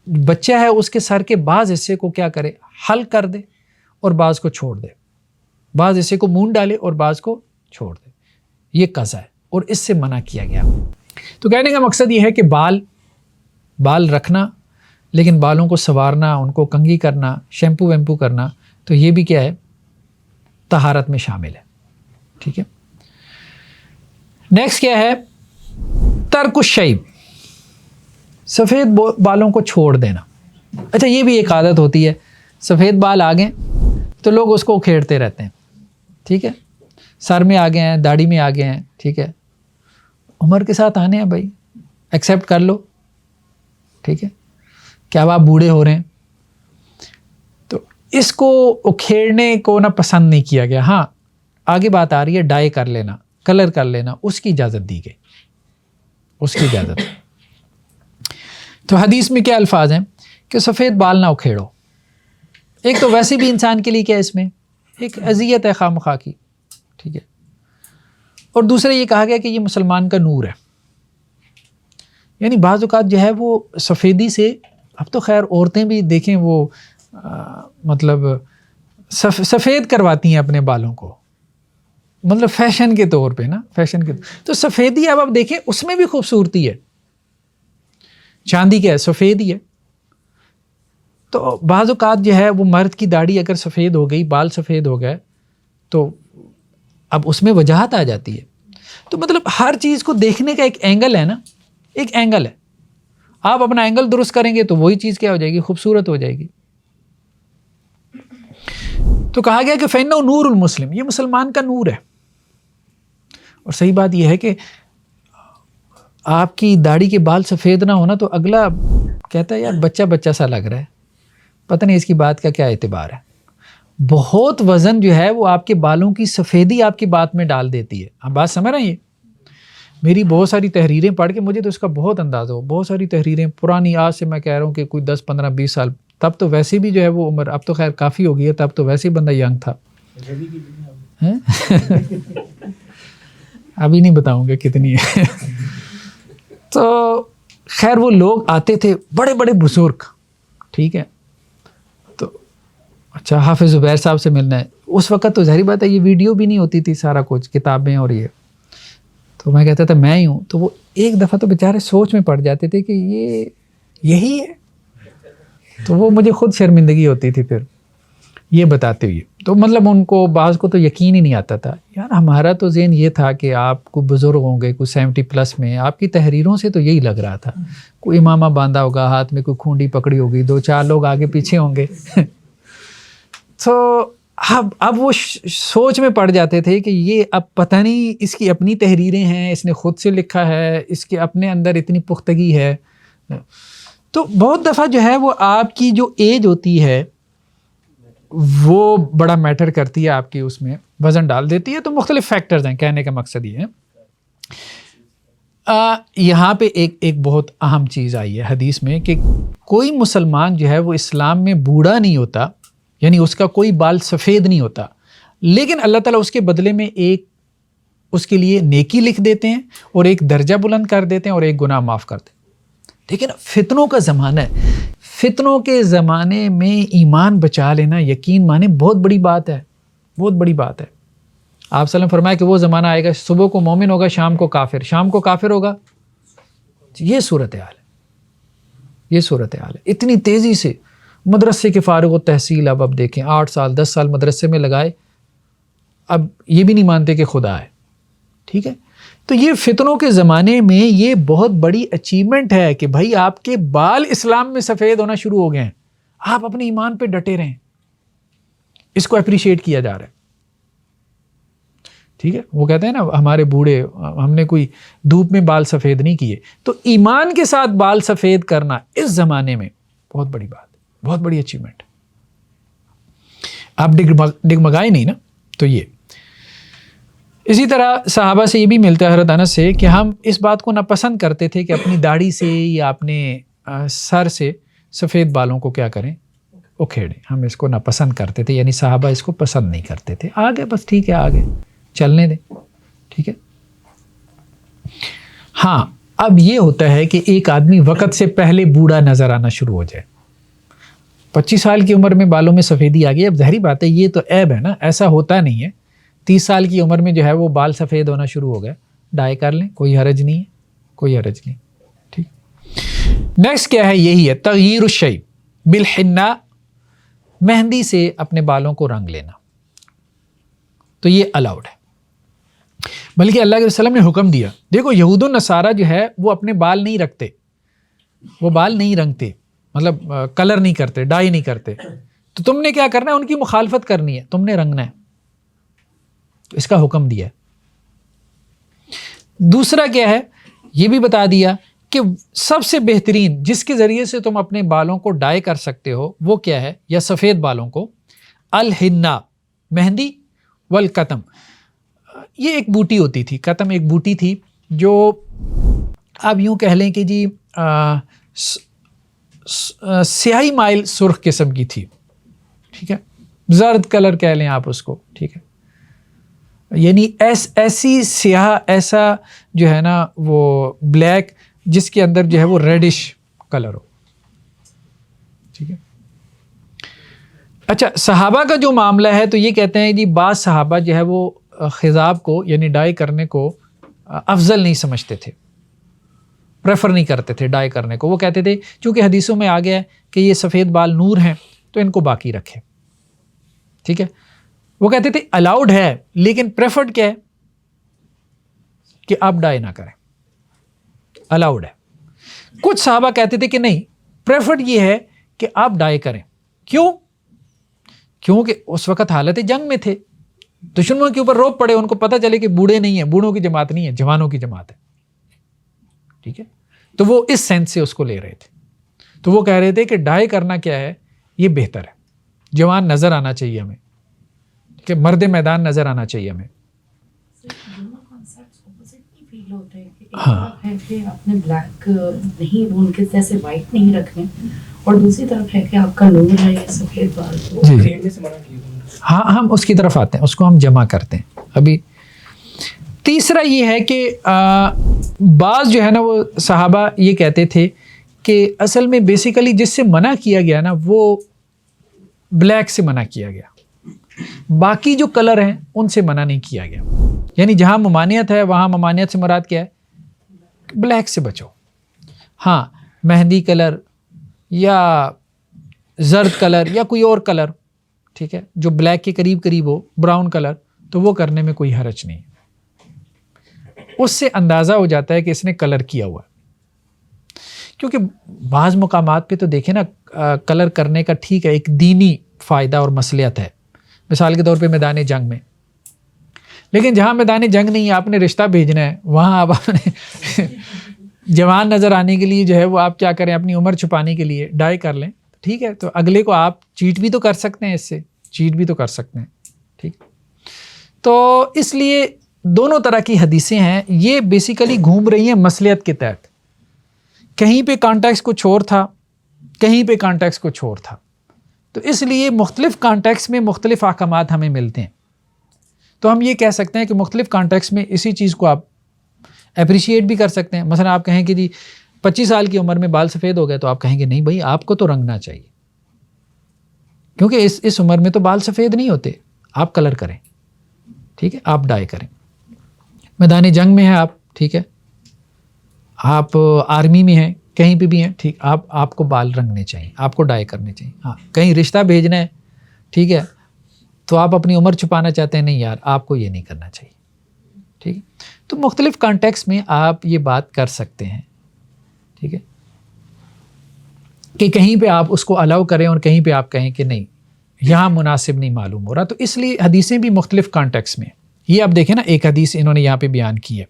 بچہ ہے اس کے سر کے بعض حصے کو کیا کرے، حل کر دے اور بعض کو چھوڑ دے، بعض حصے کو مونڈ ڈالے اور بعض کو چھوڑ دے. یہ قضا ہے اور اس سے منع کیا گیا. تو کہنے کا مقصد یہ ہے کہ بال رکھنا، لیکن بالوں کو سنوارنا، ان کو کنگھی کرنا، شیمپو ویمپو کرنا، تو یہ بھی کیا ہے، طہارت میں شامل ہے. ٹھیک ہے. نیکسٹ کیا ہے، ترک الشیب، سفید بالوں کو چھوڑ دینا. اچھا، یہ بھی ایک عادت ہوتی ہے، سفید بال آ گئے تو لوگ اس کو کھیڑتے رہتے ہیں. ٹھیک ہے، سر میں آ گئے ہیں، داڑھی میں آ گئے ہیں. ٹھیک ہے، عمر کے ساتھ آنے ہیں بھائی، ایکسیپٹ کر لو. ٹھیک ہے، کیا آپ بوڑھے ہو رہے ہیں، تو اس کو اکھیڑنے کو نہ پسند نہیں کیا گیا. ہاں آگے بات آ رہی ہے ڈائی کر لینا، کلر کر لینا، اس کی اجازت دی گئی، اس کی اجازت. تو حدیث میں کیا الفاظ ہیں کہ سفید بال نہ اکھیڑو. ایک تو ویسے بھی انسان کے لیے کیا اس میں ایک اذیت ہے خواہ مخواہ کی. ٹھیک ہے، اور دوسرا یہ کہا گیا کہ یہ مسلمان کا نور ہے. یعنی بعض اوقات جو ہے وہ سفیدی سے، اب تو خیر عورتیں بھی دیکھیں وہ مطلب سفید کرواتی ہیں اپنے بالوں کو، مطلب فیشن کے طور پہ نا، فیشن کے تو سفیدی اب آپ دیکھیں اس میں بھی خوبصورتی ہے. چاندی کیا ہے؟ سفید ہی ہے. تو بعض اوقات جو ہے وہ مرد کی داڑھی اگر سفید ہو گئی، بال سفید ہو گئے، تو اب اس میں وجاہت آ جاتی ہے. تو مطلب ہر چیز کو دیکھنے کا ایک اینگل ہے نا، ایک اینگل ہے. آپ اپنا اینگل درست کریں گے تو وہی چیز کیا ہو جائے گی؟ خوبصورت ہو جائے گی. تو کہا گیا کہ فَإِنَّهُ نور المسلم، یہ مسلمان کا نور ہے. اور صحیح بات یہ ہے کہ آپ کی داڑھی کے بال سفید نہ ہونا تو اگلا کہتا ہے یار بچہ بچہ سا لگ رہا ہے، پتہ نہیں اس کی بات کا کیا اعتبار ہے. بہت وزن جو ہے وہ آپ کے بالوں کی سفیدی آپ کی بات میں ڈال دیتی ہے. آپ بات سمجھ رہے ہیں؟ میری بہت ساری تحریریں پڑھ کے مجھے تو اس کا بہت اندازہ ہو. بہت ساری تحریریں پرانی، آج سے میں کہہ رہا ہوں کہ کوئی 10 15 20 سال، تب تو ویسے بھی جو ہے وہ عمر اب تو خیر کافی ہو گئی ہے، تب تو ویسے ہی بندہ ینگ تھا. ابھی نہیں بتاؤں گا کتنی ہے. تو خیر وہ لوگ آتے تھے بڑے بڑے بزرگ، ٹھیک ہے، تو اچھا حافظ زبیر صاحب سے ملنا ہے. اس وقت تو ظاہری بات ہے یہ ویڈیو بھی نہیں ہوتی تھی، سارا کچھ کتابیں اور یہ. تو میں کہتا تھا میں ہی ہوں. تو وہ ایک دفعہ تو بیچارے سوچ میں پڑ جاتے تھے کہ یہ یہی ہے. تو وہ مجھے خود شرمندگی ہوتی تھی پھر یہ بتاتے ہوئے. تو مطلب ان کو بعض کو تو یقین ہی نہیں آتا تھا. یار ہمارا تو ذہن یہ تھا کہ آپ کو بزرگ ہوں گے کوئی 70+ میں، آپ کی تحریروں سے تو یہی لگ رہا تھا. کوئی امامہ باندھا ہوگا، ہاتھ میں کوئی کھونڈی پکڑی ہوگی، 2 4 لوگ آگے پیچھے ہوں گے. تو اب وہ سوچ میں پڑ جاتے تھے کہ یہ اب پتہ نہیں اس کی اپنی تحریریں ہیں، اس نے خود سے لکھا ہے، اس کے اپنے اندر اتنی پختگی ہے. تو بہت دفعہ جو ہے وہ آپ کی جو ایج ہوتی ہے وہ بڑا میٹر کرتی ہے، آپ کی اس میں وزن ڈال دیتی ہے. تو مختلف فیکٹرز ہیں، کہنے کا مقصد یہ ہے. یہاں پہ ایک بہت اہم چیز آئی ہے حدیث میں کہ کوئی مسلمان جو ہے وہ اسلام میں بوڑھا نہیں ہوتا، یعنی اس کا کوئی بال سفید نہیں ہوتا، لیکن اللہ تعالیٰ اس کے بدلے میں ایک اس کے لیے نیکی لکھ دیتے ہیں اور ایک درجہ بلند کر دیتے ہیں اور ایک گناہ معاف کرتے ہیں. لیکن فتنوں کا زمانہ ہے، فتنوں کے زمانے میں ایمان بچا لینا، یقین مانے، بہت بڑی بات ہے، بہت بڑی بات ہے. آپ صلی اللہ علیہ وسلم فرمایا کہ وہ زمانہ آئے گا صبح کو مومن ہوگا، شام کو کافر، شام کو کافر ہوگا. یہ صورتحال ہے، یہ صورتحال ہے. اتنی تیزی سے مدرسے کے فارغ و تحصیل اب دیکھیں 8 سال 10 سال مدرسے میں لگائے، اب یہ بھی نہیں مانتے کہ خدا ہے. ٹھیک ہے، تو یہ فتنوں کے زمانے میں یہ بہت بڑی اچیومنٹ ہے کہ بھائی آپ کے بال اسلام میں سفید ہونا شروع ہو گئے ہیں، آپ اپنے ایمان پہ ڈٹے رہیں، اس کو اپریشیٹ کیا جا رہا ہے. ٹھیک ہے، وہ کہتے ہیں نا ہمارے بوڑھے، ہم نے کوئی دھوپ میں بال سفید نہیں کیے. تو ایمان کے ساتھ بال سفید کرنا اس زمانے میں بہت بڑی بات، بہت بڑی اچیومنٹ. آپ ڈگمگائے نہیں نا. تو یہ اسی طرح صحابہ سے یہ بھی ملتا ہے حضرت انس سے کہ ہم اس بات کو ناپسند کرتے تھے کہ اپنی داڑھی سے یا اپنے سر سے سفید بالوں کو کیا کریں، اکھیڑیں. ہم اس کو ناپسند کرتے تھے، یعنی صحابہ اس کو پسند نہیں کرتے تھے. آگے بس ٹھیک ہے، آگے چلنے دیں. ٹھیک ہے. ہاں اب یہ ہوتا ہے کہ ایک آدمی وقت سے پہلے بوڑھا نظر آنا شروع ہو جائے. 25 سال کی عمر میں بالوں میں سفیدی آ گئی. اب ظاہری بات ہے یہ تو عیب ہے نا، ایسا ہوتا نہیں ہے. 30 سال کی عمر میں جو ہے وہ بال سفید ہونا شروع ہو گئے، ڈائی کر لیں، کوئی حرج نہیں ہے، کوئی حرج نہیں. ٹھیک. نیکسٹ کیا ہے؟ یہی ہے تغییر الشیء بالحناء، مہندی سے اپنے بالوں کو رنگ لینا. تو یہ الاؤڈ ہے، بلکہ اللہ کے وسلم نے حکم دیا. دیکھو یہود و نصارہ جو ہے وہ اپنے بال نہیں رکھتے، وہ بال نہیں رنگتے، مطلب کلر نہیں کرتے، ڈائی نہیں کرتے. تو تم نے کیا کرنا ہے؟ ان کی مخالفت کرنی ہے، تم نے رنگنا ہے. اس کا حکم دیا. دوسرا کیا ہے؟ یہ بھی بتا دیا کہ سب سے بہترین جس کے ذریعے سے تم اپنے بالوں کو ڈائی کر سکتے ہو وہ کیا ہے، یا سفید بالوں کو، الحناء، مہندی، والقتم. یہ ایک بوٹی ہوتی تھی، قتم ایک بوٹی تھی جو آپ یوں کہہ لیں کہ جی سیاہی مائل سرخ قسم کی تھی. ٹھیک ہے، زرد کلر کہہ لیں آپ اس کو. ٹھیک ہے. یعنی ایسی سیاہ، ایسا جو ہے نا وہ بلیک جس کے اندر جو ہے وہ ریڈش کلر ہو. ٹھیک ہے. اچھا صحابہ کا جو معاملہ ہے تو یہ کہتے ہیں جی بعض صحابہ جو ہے وہ خضاب کو یعنی ڈائی کرنے کو افضل نہیں سمجھتے تھے، پریفر نہیں کرتے تھے ڈائی کرنے کو. وہ کہتے تھے چونکہ حدیثوں میں آ گیا ہے کہ یہ سفید بال نور ہیں تو ان کو باقی رکھے. ٹھیک ہے. وہ کہتے تھے الاؤڈ ہے لیکن پریفرڈ کیا ہے کہ آپ ڈائی نہ کریں، الاؤڈ ہے. کچھ صحابہ کہتے تھے کہ نہیں، پریفرڈ یہ ہے کہ آپ ڈائی کریں. کیوں؟ کیونکہ اس وقت حالت جنگ میں تھے، دشمنوں کے اوپر روب پڑے، ان کو پتہ چلے کہ بوڑھے نہیں ہیں، بوڑھوں کی جماعت نہیں ہے، جوانوں کی جماعت ہے. ٹھیک ہے. تو وہ اس سینس سے اس کو لے رہے تھے. تو وہ کہہ رہے تھے کہ ڈائی کرنا کیا ہے یہ بہتر ہے، جوان نظر آنا چاہیے ہمیں، کہ مرد میدان نظر آنا چاہیے ہمیں. ہاں کہ آپ نے بلیک نہیں ان کے جیسے وائٹ نہیں رکھنے، اور دوسری طرف ہے کہ آپ کا نور ہے یہ سفید بال. ہاں ہم اس کی طرف آتے ہیں، اس کو ہم جمع کرتے ہیں ابھی. تیسرا یہ ہے کہ بعض جو ہے نا وہ صحابہ یہ کہتے تھے کہ اصل میں بیسیکلی جس سے منع کیا گیا نا وہ بلیک سے منع کیا گیا، باقی جو کلر ہیں ان سے منع نہیں کیا گیا. یعنی جہاں ممانعت ہے وہاں ممانعت سے مراد کیا ہے؟ بلیک سے بچو. ہاں مہندی کلر یا زرد کلر یا کوئی اور کلر، ٹھیک ہے، جو بلیک کے قریب قریب ہو، براؤن کلر، تو وہ کرنے میں کوئی حرج نہیں. اس سے اندازہ ہو جاتا ہے کہ اس نے کلر کیا ہوا ہے. کیونکہ بعض مقامات پہ تو دیکھیں نا کلر کرنے کا ٹھیک ہے ایک دینی فائدہ اور مصلحت ہے، مثال کے طور پہ میدان جنگ میں. لیکن جہاں میدان جنگ نہیں ہے، آپ نے رشتہ بھیجنا ہے، وہاں آپ نے جوان نظر آنے کے لیے جو ہے وہ آپ کیا کریں، اپنی عمر چھپانے کے لیے ڈائی کر لیں. ٹھیک ہے. تو اگلے کو آپ چیٹ بھی تو کر سکتے ہیں، اس سے چیٹ بھی تو کر سکتے ہیں. ٹھیک. تو اس لیے دونوں طرح کی حدیثیں ہیں، یہ بیسیکلی گھوم رہی ہیں مصلحت کے تحت. کہیں پہ کانٹیکس کچھ اور تھا، کہیں پہ کانٹیکس کچھ اور تھا. تو اس لیے مختلف کانٹیکس میں مختلف احکامات ہمیں ملتے ہیں. تو ہم یہ کہہ سکتے ہیں کہ مختلف کانٹیکس میں اسی چیز کو آپ اپریشیٹ بھی کر سکتے ہیں. مثلا آپ کہیں کہ جی 25 سال کی عمر میں بال سفید ہو گئے، تو آپ کہیں گے نہیں بھائی آپ کو تو رنگنا چاہیے، کیونکہ اس عمر میں تو بال سفید نہیں ہوتے، آپ کلر کریں. ٹھیک ہے. آپ ڈائی کریں. میدان جنگ میں ہیں آپ، ٹھیک ہے، آپ آرمی میں ہیں، کہیں پہ بھی ہیں، ٹھیک، آپ کو بال رنگنے چاہیے، آپ کو ڈائی کرنے چاہیے. ہاں کہیں رشتہ بھیجنا ہے، ٹھیک ہے، تو آپ اپنی عمر چھپانا چاہتے ہیں، نہیں یار آپ کو یہ نہیں کرنا چاہیے. ٹھیک ہے. تو مختلف کانٹیکس میں آپ یہ بات کر سکتے ہیں. ٹھیک ہے. کہ کہیں پہ آپ اس کو الاؤ کریں اور کہیں پہ آپ کہیں کہ نہیں یہاں مناسب نہیں معلوم ہو رہا. تو اس لیے حدیثیں بھی مختلف کانٹیکس میں. یہ آپ دیکھیں نا، ایک حدیث انہوں نے یہاں پہ بیان کی ہے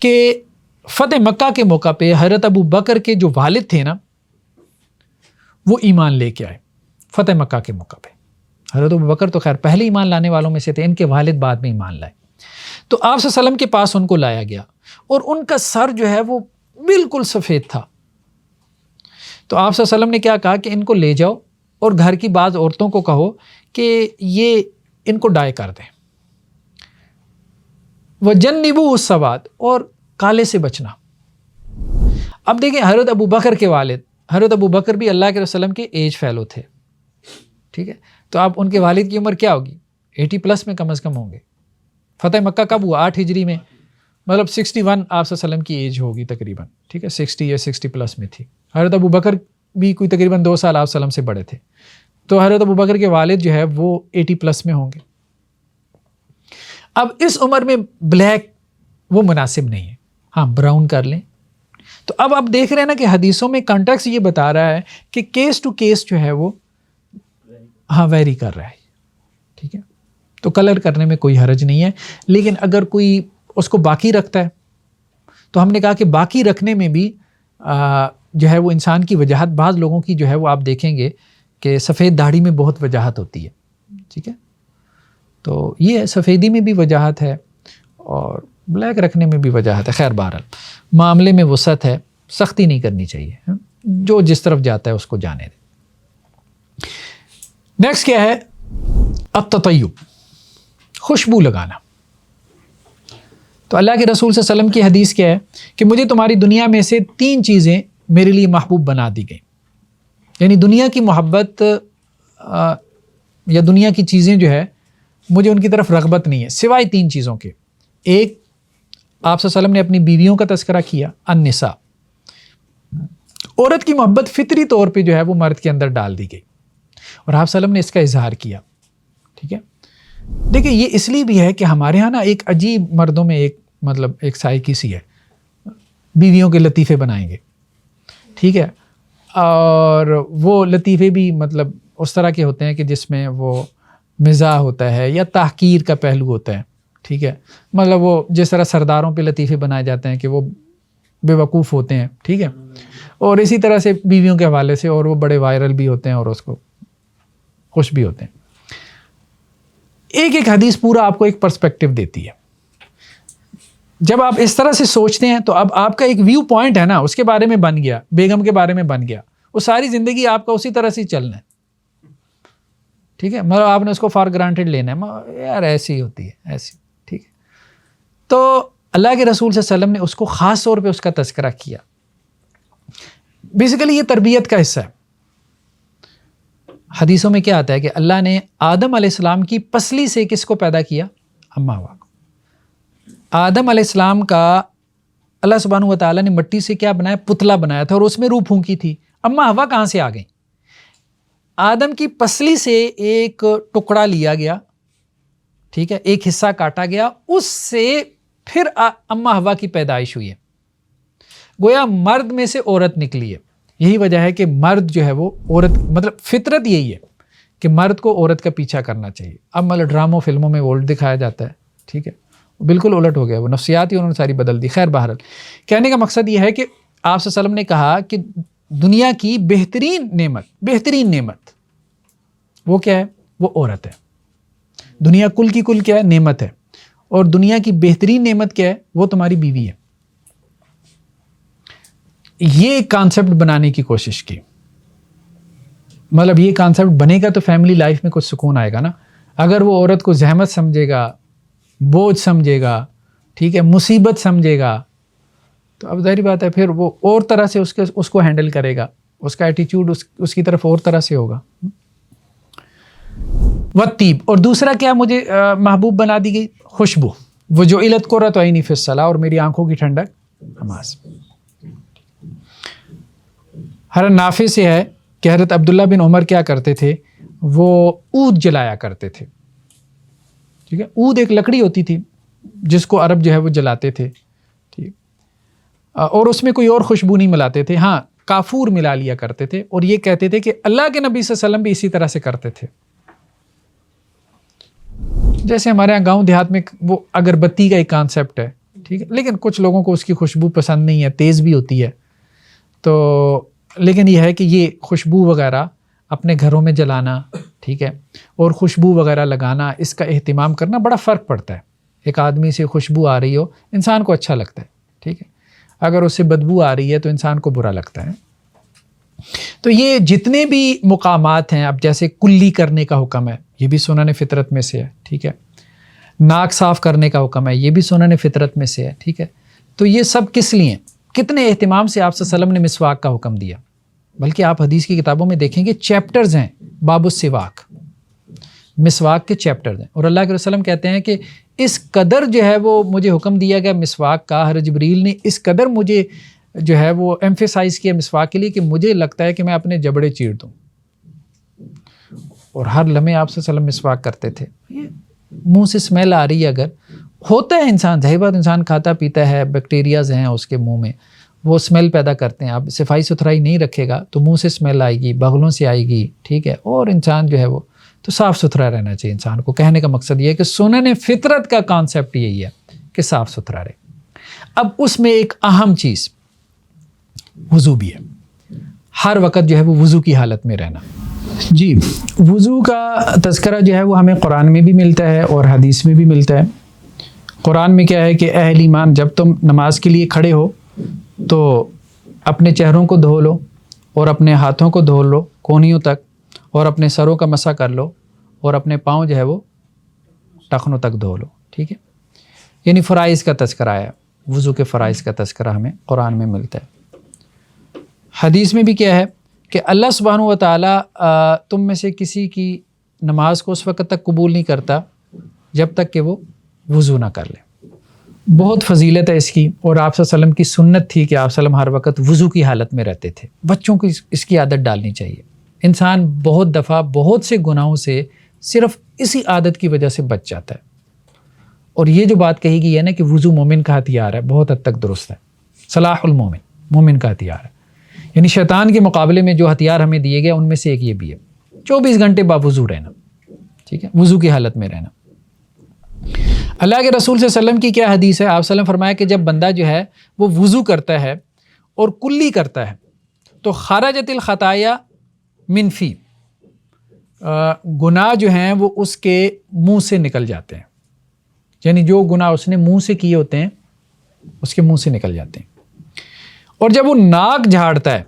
کہ فتح مکہ کے موقع پہ حضرت ابو بکر کے جو والد تھے نا وہ ایمان لے کے آئے. فتح مکہ کے موقع پہ حضرت ابو بکر تو خیر پہلے ایمان لانے والوں میں سے تھے، ان کے والد بعد میں ایمان لائے. تو آپ صلی اللہ علیہ وسلم کے پاس ان کو لایا گیا اور ان کا سر جو ہے وہ بالکل سفید تھا. تو آپ صلی اللہ علیہ وسلم نے کیا کہا کہ ان کو لے جاؤ اور گھر کی بعض عورتوں کو کہو کہ یہ ان کو ڈائی کر دیں. وَجَنِّبُوهُ السَّوَادَ، اور کالے سے بچنا. اب دیکھیں حضرت ابو بکر کے والد، حضرت ابو بکر بھی اللہ کے وسلم کے ایج فیلو تھے. ٹھیک ہے. تو آپ ان کے والد کی عمر کیا ہوگی؟ 80 پلس میں کم از کم ہوں گے. فتح مکہ کب ہوا؟ 8 ہجری میں، مطلب 61 آپ صلی اللہ علیہ وسلم کی ایج ہوگی تقریباً. ٹھیک ہے. 60 یا 60 پلس میں تھی. حضرت ابو بکر بھی کوئی تقریباً 2 سال آپ صلی اللہ علیہ وسلم سے بڑے تھے. تو حضرت ابو بکر کے والد جو ہے وہ 80 پلس میں ہوں گے. اب اس عمر میں بلیک وہ مناسب نہیں ہے. ہاں براؤن کر لیں. تو اب آپ دیکھ رہے ہیں نا کہ حدیثوں میں کانٹیکس یہ بتا رہا ہے کہ کیس ٹو کیس جو ہے وہ ہاں ویری کر رہا ہے. ٹھیک ہے. تو کلر کرنے میں کوئی حرج نہیں ہے. لیکن اگر کوئی اس کو باقی رکھتا ہے تو ہم نے کہا کہ باقی رکھنے میں بھی جو ہے وہ انسان کی وجاہت، بعض لوگوں کی جو ہے وہ آپ دیکھیں گے کہ سفید داڑھی میں بہت وجاہت ہوتی ہے. ٹھیک ہے. تو یہ ہے سفیدی میں بھی وجاہت ہے اور بلیک رکھنے میں بھی وجاہت ہے. خیر بہرحال معاملے میں وسعت ہے، سختی نہیں کرنی چاہیے، جو جس طرف جاتا ہے اس کو جانے دیں. نیکسٹ کیا ہے؟ التطیب، خوشبو لگانا. تو اللہ کے رسول صلی اللہ علیہ وسلم کی حدیث کیا ہے کہ مجھے تمہاری دنیا میں سے 3 چیزیں میرے لیے محبوب بنا دی گئیں. یعنی دنیا کی محبت یا دنیا کی چیزیں جو ہے مجھے ان کی طرف رغبت نہیں ہے سوائے 3 چیزوں کے. ایک، آپ صلی اللہ علیہ وسلم نے اپنی بیویوں کا تذکرہ کیا، النساء. عورت کی محبت فطری طور پہ جو ہے وہ مرد کے اندر ڈال دی گئی اور آپ صلی اللہ علیہ وسلم نے اس کا اظہار کیا. ٹھیک ہے، دیکھیں یہ اس لیے بھی ہے کہ ہمارے ہاں نا ایک عجیب مردوں میں ایک سائیکی سی ہے، بیویوں کے لطیفے بنائیں گے. ٹھیک ہے، اور وہ لطیفے بھی اس طرح کے ہوتے ہیں کہ جس میں وہ مزاح ہوتا ہے یا تحقیر کا پہلو ہوتا ہے. ٹھیک ہے، وہ جس طرح سرداروں پہ لطیفے بنائے جاتے ہیں کہ وہ بے وقوف ہوتے ہیں. ٹھیک ہے، اور اسی طرح سے بیویوں کے حوالے سے، اور وہ بڑے وائرل بھی ہوتے ہیں اور اس کو خوش بھی ہوتے ہیں. ایک حدیث پورا آپ کو ایک پرسپیکٹیو دیتی ہے. جب آپ اس طرح سے سوچتے ہیں تو اب آپ کا ایک ویو پوائنٹ ہے نا، اس کے بارے میں بن گیا، بیگم کے بارے میں بن گیا، وہ ساری زندگی آپ کا اسی طرح سے چلنا ہے. ٹھیک ہے، آپ نے اس کو فار گرانٹیڈ لینا ہے، یار ایسی ہوتی ہے ایسی. ٹھیک ہے، تو اللہ کے رسول صلی اللہ علیہ وسلم نے اس کو خاص طور پہ اس کا تذکرہ کیا. بیسیکلی یہ تربیت کا حصہ ہے. حدیثوں میں کیا آتا ہے کہ اللہ نے آدم علیہ السلام کی پسلی سے کس کو پیدا کیا؟ اماں ہوا کو. آدم علیہ السلام کا اللہ سبحانہ و تعالیٰ نے مٹی سے کیا بنایا؟ پتلا بنایا تھا اور اس میں روح پھونکی تھی. اماں ہوا کہاں سے آ گئیں؟ آدم کی پسلی سے ایک ٹکڑا لیا گیا. ٹھیک ہے، ایک حصہ کاٹا گیا، اس سے پھر اماں ہوا کی پیدائش ہوئی ہے. گویا مرد میں سے عورت نکلی ہے. یہی وجہ ہے کہ مرد جو ہے وہ عورت فطرت یہی ہے کہ مرد کو عورت کا پیچھا کرنا چاہیے. اب ڈراموں فلموں میں الٹ دکھایا جاتا ہے. ٹھیک ہے، بالکل الٹ ہو گیا، وہ نفسیات ہی انہوں نے ساری بدل دی. خیر، بہرحال کہنے کا مقصد یہ ہے کہ آپ صلی اللہ علیہ وسلم نے کہا کہ دنیا کی بہترین نعمت وہ کیا ہے؟ وہ عورت ہے. دنیا کل کی کل کیا ہے؟ نعمت ہے. اور دنیا کی بہترین نعمت کیا ہے؟ وہ تمہاری بیوی ہے. یہ کانسیپٹ بنانے کی کوشش کی. یہ کانسیپٹ بنے گا تو فیملی لائف میں کچھ سکون آئے گا نا. اگر وہ عورت کو زحمت سمجھے گا، بوجھ سمجھے گا، ٹھیک ہے، مصیبت سمجھے گا، تو اب ظاہری بات ہے پھر وہ اور طرح سے اس کو ہینڈل کرے گا. اس کا ایٹیچیوڈ اس کی طرف اور طرح سے ہوگا. وطیب، اور دوسرا کیا مجھے محبوب بنا دی گئی؟ خوشبو. وہ جو علت قرۃ عینی فی الصلاۃ، اور میری آنکھوں کی ٹھنڈک نماز. حضرت نافع سے ہے کہ حضرت عبداللہ بن عمر کیا کرتے تھے؟ وہ عود جلایا کرتے تھے. ٹھیک ہے، عود ایک لکڑی ہوتی تھی جس کو عرب جو ہے وہ جلاتے تھے. ٹھیک، اور اس میں کوئی اور خوشبو نہیں ملاتے تھے. ہاں، کافور ملا لیا کرتے تھے، اور یہ کہتے تھے کہ اللہ کے نبی صلی اللہ علیہ وسلم بھی اسی طرح سے کرتے تھے. جیسے ہمارے یہاں گاؤں دیہات میں وہ اگربتی کا ایک کانسیپٹ ہے. ٹھیک ہے، لیکن کچھ لوگوں کو اس کی خوشبو پسند نہیں ہے، تیز بھی ہوتی ہے. تو لیکن یہ ہے کہ یہ خوشبو وغیرہ اپنے گھروں میں جلانا، ٹھیک ہے، اور خوشبو وغیرہ لگانا، اس کا اہتمام کرنا، بڑا فرق پڑتا ہے. ایک آدمی سے خوشبو آ رہی ہو، انسان کو اچھا لگتا ہے. ٹھیک ہے، اگر اس سے بدبو آ رہی ہے تو انسان کو برا لگتا ہے. تو یہ جتنے بھی مقامات ہیں، اب جیسے کلی کرنے کا حکم ہے، یہ بھی سنن فطرت میں سے ہے. ٹھیک ہے، ناک صاف کرنے کا حکم ہے، یہ بھی سنن فطرت میں سے ہے. ٹھیک ہے، تو یہ سب کس لیے؟ کتنے اہتمام سے آپ صلی اللہ علیہ وسلم نے مسواک کا حکم دیا. بلکہ آپ حدیث کی کتابوں میں دیکھیں گے چیپٹرز ہیں باب السواک، مسواک کے چیپٹرز ہیں. اور اللہ کے رسول کہتے ہیں کہ اس قدر جو ہے وہ مجھے حکم دیا گیا مسواک کا، حضرت جبریل نے اس قدر مجھے جو ہے وہ ایمفیسائز کیا مسواک کے لیے کہ مجھے لگتا ہے کہ میں اپنے جبڑے چیر دوں. اور ہر لمحے آپ صلی اللہ علیہ وسلم مسواک کرتے تھے. منہ سے اسمیل آ رہی ہے، اگر ہوتا ہے انسان، ظاہر بات انسان کھاتا پیتا ہے، بیکٹیریاز ہیں اس کے منہ میں، وہ اسمیل پیدا کرتے ہیں. آپ صفائی ستھرائی نہیں رکھے گا تو منہ سے اسمیل آئے گی، بغلوں سے آئے گی. ٹھیک ہے، اور انسان جو ہے وہ تو صاف ستھرا رہنا چاہیے انسان کو. کہنے کا مقصد یہ ہے کہ سنن فطرت کا کانسیپٹ یہی ہے کہ صاف ستھرا رہے. اب اس میں ایک اہم چیز وضو بھی ہے. ہر وقت جو ہے وہ وضو کی حالت میں رہنا. جی، وضو کا تذکرہ جو ہے وہ ہمیں قرآن میں بھی ملتا ہے اور حدیث میں بھی ملتا ہے. قرآن میں کیا ہے کہ اہل ایمان جب تم نماز کے لیے کھڑے ہو تو اپنے چہروں کو دھو لو اور اپنے ہاتھوں کو دھو لو کونیوں تک، اور اپنے سروں کا مسح کر لو، اور اپنے پاؤں جو ہے وہ ٹخنوں تک دھو لو. ٹھیک ہے، یعنی فرائض کا تذکرہ ہے، وضو کے فرائض کا تذکرہ ہمیں قرآن میں ملتا ہے۔ حدیث میں بھی کیا ہے کہ اللہ سبحانہ و تعالیٰ تم میں سے کسی کی نماز کو اس وقت تک قبول نہیں کرتا جب تک کہ وہ وضو نہ کر لے۔ بہت فضیلت ہے اس کی، اور آپ صلی اللہ علیہ وسلم کی سنت تھی کہ آپ صلی اللہ علیہ وسلم ہر وقت وضو کی حالت میں رہتے تھے۔ بچوں کو اس کی عادت ڈالنی چاہیے۔ انسان بہت دفعہ بہت سے گناہوں سے صرف اسی عادت کی وجہ سے بچ جاتا ہے، اور یہ جو بات کہی گئی ہے نا کہ وضو مومن کا ہتھیار ہے، بہت حد تک درست ہے۔ صلاح المومن، مومن کا ہتھیار ہے، یعنی شیطان کے مقابلے میں جو ہتھیار ہمیں دیے گئے ان میں سے ایک یہ بھی ہے، 24 گھنٹے باوضو رہنا، ٹھیک ہے، وضو کی حالت میں رہنا۔ اللہ کے رسول صلی اللہ علیہ وسلم کی کیا حدیث ہے؟ آپ صلی اللہ علیہ وسلم فرمایا کہ جب بندہ جو ہے وہ وضو کرتا ہے اور کلی کرتا ہے تو خرجت الخطایا من فی، گناہ جو ہیں وہ اس کے منہ سے نکل جاتے ہیں، یعنی جو گناہ اس نے منہ سے کیے ہوتے ہیں اس کے منہ سے نکل جاتے ہیں۔ اور جب وہ ناک جھاڑتا ہے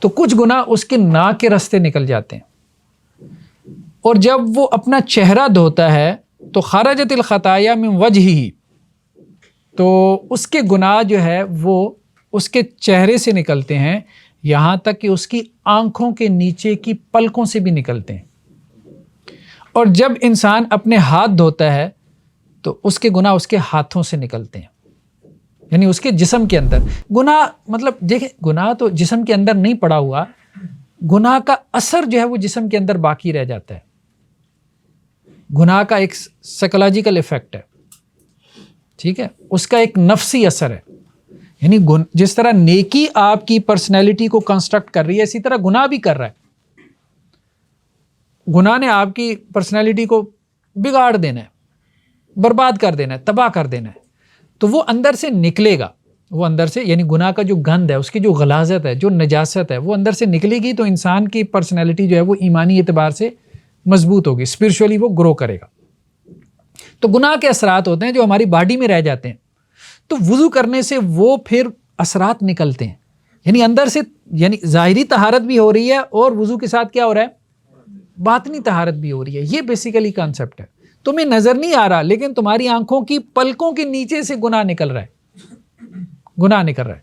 تو کچھ گناہ اس کے ناک کے راستے نکل جاتے ہیں، اور جب وہ اپنا چہرہ دھوتا ہے تو خرجت الخطایا من وجہہ، تو اس کے گناہ جو ہے وہ اس کے چہرے سے نکلتے ہیں، یہاں تک کہ اس کی آنکھوں کے نیچے کی پلکوں سے بھی نکلتے ہیں۔ اور جب انسان اپنے ہاتھ دھوتا ہے تو اس کے گناہ اس کے ہاتھوں سے نکلتے ہیں، یعنی اس کے جسم کے اندر گناہ، مطلب دیکھیں گناہ تو جسم کے اندر نہیں پڑا ہوا، گناہ کا اثر جو ہے وہ جسم کے اندر باقی رہ جاتا ہے۔ گناہ کا ایک سائیکولوجیکل ایفیکٹ ہے، ٹھیک ہے، اس کا ایک نفسی اثر ہے، یعنی جس طرح نیکی آپ کی پرسنالٹی کو کنسٹرکٹ کر رہی ہے، اسی طرح گناہ بھی کر رہا ہے۔ گناہ نے آپ کی پرسنالٹی کو بگاڑ دینا ہے، برباد کر دینا ہے، تباہ کر دینا ہے، تو وہ اندر سے نکلے گا، وہ اندر سے، یعنی گناہ کا جو گند ہے، اس کی جو غلاظت ہے، جو نجاست ہے، وہ اندر سے نکلے گی تو انسان کی پرسنالٹی جو ہے وہ ایمانی اعتبار سے مضبوط ہوگی، اسپرچولی وہ گرو کرے گا۔ تو گناہ کے اثرات ہوتے ہیں جو ہماری باڈی میں رہ جاتے ہیں، تو وضو کرنے سے وہ پھر اثرات نکلتے ہیں، یعنی اندر سے، یعنی ظاہری طہارت بھی ہو رہی ہے اور وضو کے ساتھ کیا ہو رہا ہے؟ باطنی طہارت بھی ہو رہی ہے۔ یہ بیسیکلی کانسیپٹ ہے، تمہیں نظر نہیں آ رہا لیکن تمہاری آنکھوں کی پلکوں کے نیچے سے گناہ نکل رہا ہے، گناہ نکل رہا ہے،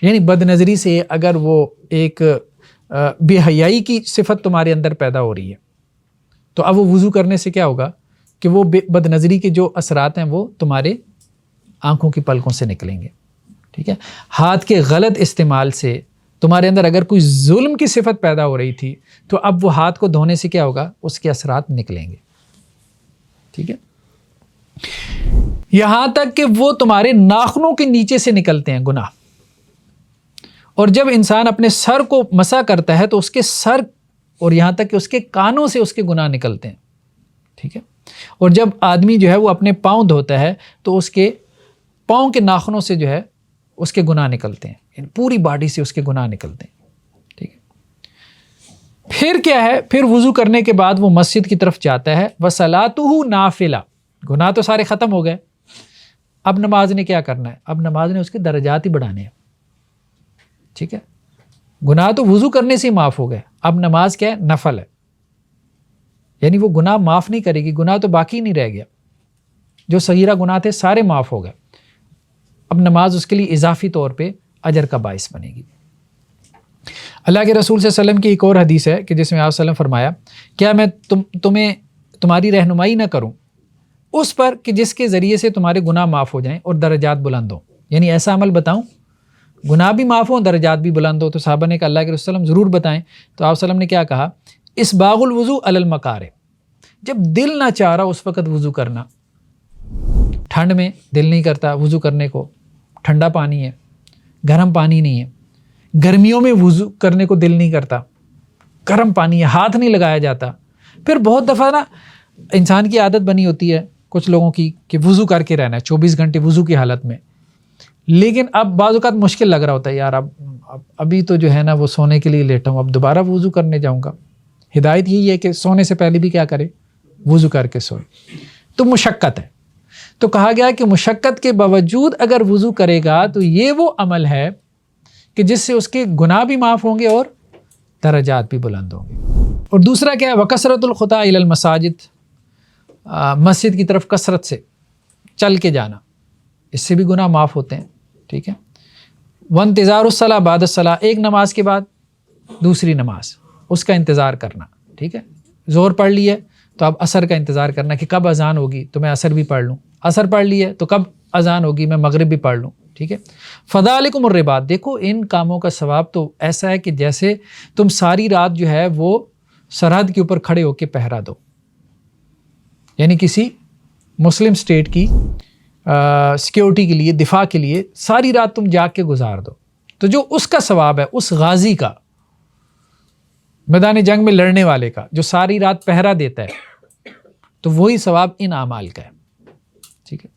یعنی بد نظری سے اگر وہ ایک بے حیائی کی صفت تمہارے اندر پیدا ہو رہی ہے تو اب وہ وضو کرنے سے کیا ہوگا کہ وہ بد نظری کے جو اثرات ہیں وہ تمہارے آنکھوں کی پلکوں سے نکلیں گے، ٹھیک ہے۔ ہاتھ کے غلط استعمال سے تمہارے اندر اگر کوئی ظلم کی صفت پیدا ہو رہی تھی تو اب وہ ہاتھ کو دھونے سے کیا ہوگا؟ اس کے اثرات نکلیں گے، ٹھیک ہے۔ یہاں تک کہ وہ تمہارے ناخنوں کے نیچے سے نکلتے ہیں گناہ، اور جب انسان اپنے سر کو مسح کرتا ہے تو اس کے سر اور یہاں تک کہ اس کے کانوں سے اس کے گناہ نکلتے ہیں، ٹھیک ہے۔ اور جب آدمی جو ہے وہ اپنے پاؤں دھوتا ہے تو اس کے پاؤں کے ناخنوں سے جو ہے اس کے گناہ نکلتے ہیں، یعنی پوری باڈی سے اس کے گناہ نکلتے ہیں، ٹھیک ہے۔ پھر کیا ہے؟ پھر وضو کرنے کے بعد وہ مسجد کی طرف جاتا ہے، وَصَلَاتُهُ نَافِلَةٌ، گناہ تو سارے ختم ہو گئے، اب نماز نے کیا کرنا ہے؟ اب نماز نے اس کے درجات ہی بڑھانے ہیں، ٹھیک ہے۔ گناہ تو وضو کرنے سے ہی معاف ہو گئے، اب نماز کیا ہے؟ نفل ہے، یعنی وہ گناہ معاف نہیں کرے گی، گناہ تو باقی نہیں رہ گیا، جو صغیرہ گناہ تھے سارے معاف ہو گئے، اب نماز اس کے لیے اضافی طور پہ اجر کا باعث بنے گی۔ اللہ کے رسول صلی اللہ علیہ وسلم کی ایک اور حدیث ہے کہ جس میں آپ صلی اللہ علیہ وسلم فرمایا، کیا میں تمہیں تمہاری رہنمائی نہ کروں اس پر کہ جس کے ذریعے سے تمہارے گناہ معاف ہو جائیں اور درجات بلند ہوں، یعنی ایسا عمل بتاؤں گناہ بھی معاف ہوں، درجات بھی بلند ہو۔ تو صحابہ نے کہا اللہ کے رسول وسلم ضرور بتائیں، تو آپ صلی اللہ علیہ وسلم نے کیا کہا؟ اسباغ الوضو علی المکارہ، جب دل نہ چاہ رہا اس وقت وضو کرنا، ٹھنڈ میں دل نہیں کرتا وضو کرنے کو، ٹھنڈا پانی ہے، گرم پانی نہیں ہے، گرمیوں میں وضو کرنے کو دل نہیں کرتا، گرم پانی ہے، ہاتھ نہیں لگایا جاتا۔ پھر بہت دفعہ نا انسان کی عادت بنی ہوتی ہے کچھ لوگوں کی کہ وضو کر کے رہنا ہے 24 گھنٹے وضو کی حالت میں، لیکن اب بعض اوقات مشکل لگ رہا ہوتا ہے، یار ابھی تو جو ہے نا وہ سونے کے لیے لیٹا ہوں، اب دوبارہ وضو کرنے جاؤں گا۔ ہدایت یہی ہے کہ سونے سے پہلے بھی کیا کرے؟ وضو کر کے سوئے، تو مشقت ہے۔ تو کہا گیا کہ مشقت کے باوجود اگر وضو کرے گا تو یہ وہ عمل ہے کہ جس سے اس کے گناہ بھی معاف ہوں گے اور درجات بھی بلند ہوں گے۔ اور دوسرا کیا ہے؟ وَكَثْرَةُ الْخُطَىٰ إِلَى الْمَسَاجِدِ، مسجد کی طرف کثرت سے چل کے جانا، اس سے بھی گناہ معاف ہوتے ہیں. ٹھیک ہے. وانتظار الصلاۃ بعد الصلاۃ، ایک نماز کے بعد دوسری نماز، اس کا انتظار کرنا. ٹھیک ہے. ظہر پڑھ لی ہے تو اب عصر کا انتظار کرنا کہ کب اذان ہوگی تو میں عصر بھی پڑھ لوں. عصر پڑھ لی ہے تو کب اذان ہوگی میں مغرب بھی پڑھ لوں. ٹھیک ہے. فذالکم الرباط، دیکھو ان کاموں کا ثواب تو ایسا ہے کہ جیسے تم ساری رات جو ہے وہ سرحد کے اوپر کھڑے ہو کے پہرا دو، یعنی کسی مسلم سٹیٹ کی سیکیورٹی کے لیے، دفاع کے لیے ساری رات تم جاگ کے گزار دو. تو جو اس کا ثواب ہے، اس غازی کا، میدان جنگ میں لڑنے والے کا، جو ساری رات پہرا دیتا ہے، تو وہی ثواب ان اعمال کا ہے. ٹھیک ہے.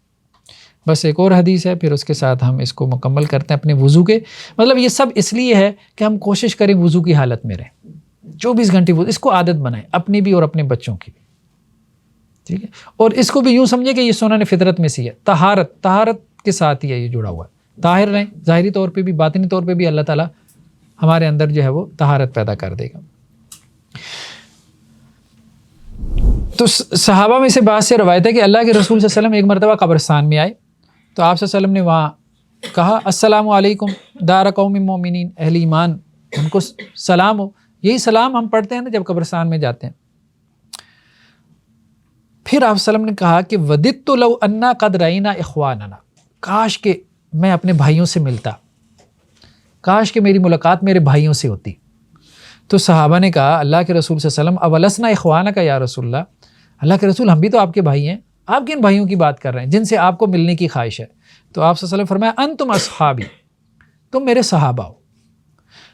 بس ایک اور حدیث ہے، پھر اس کے ساتھ ہم اس کو مکمل کرتے ہیں اپنے وضو کے. مطلب یہ سب اس لیے ہے کہ ہم کوشش کریں وضو کی حالت میں رہیں، 24 گھنٹے وضو، اس کو عادت بنائیں اپنی بھی اور اپنے بچوں کی بھی. ٹھیک ہے. اور اس کو بھی یوں سمجھیں کہ یہ سنن فطرت میں سے ہے. طہارت کے ساتھ ہی ہے یہ جڑا ہوا ہے. طاہر رہیں، ظاہری طور پہ بھی باطنی طور پہ بھی اللہ تعالیٰ ہمارے اندر جو ہے وہ طہارت پیدا کر دے گا. تو صحابہ میں سے بعض سے روایت ہے کہ اللہ کے رسول صلی اللہ علیہ وسلم ایک مرتبہ قبرستان میں آئے تو آپ صلی اللہ علیہ وسلم نے وہاں کہا السلام علیکم دار قوم مومنین، اہل ایمان، ان کو سلام ہو. یہی سلام ہم پڑھتے ہیں نا جب قبرستان میں جاتے ہیں. پھر آپ صلی اللہ علیہ وسلم نے کہا کہ وددت لو انا قد رأینا اخواننا، کاش کہ میں اپنے بھائیوں سے ملتا، کاش کہ میری ملاقات میرے بھائیوں سے ہوتی. تو صحابہ نے کہا اللہ کے رسول صلی اللہ علیہ وسلم اولسنا اخوانک کا یا رسول اللہ، اللہ کے رسول ہم بھی تو آپ کے بھائی ہیں، آپ کن بھائیوں کی بات کر رہے ہیں جن سے آپ کو ملنے کی خواہش ہے؟ تو آپ صلی اللہ علیہ وسلم فرمایا انتم اصحابی، تم میرے صحابہ ہو،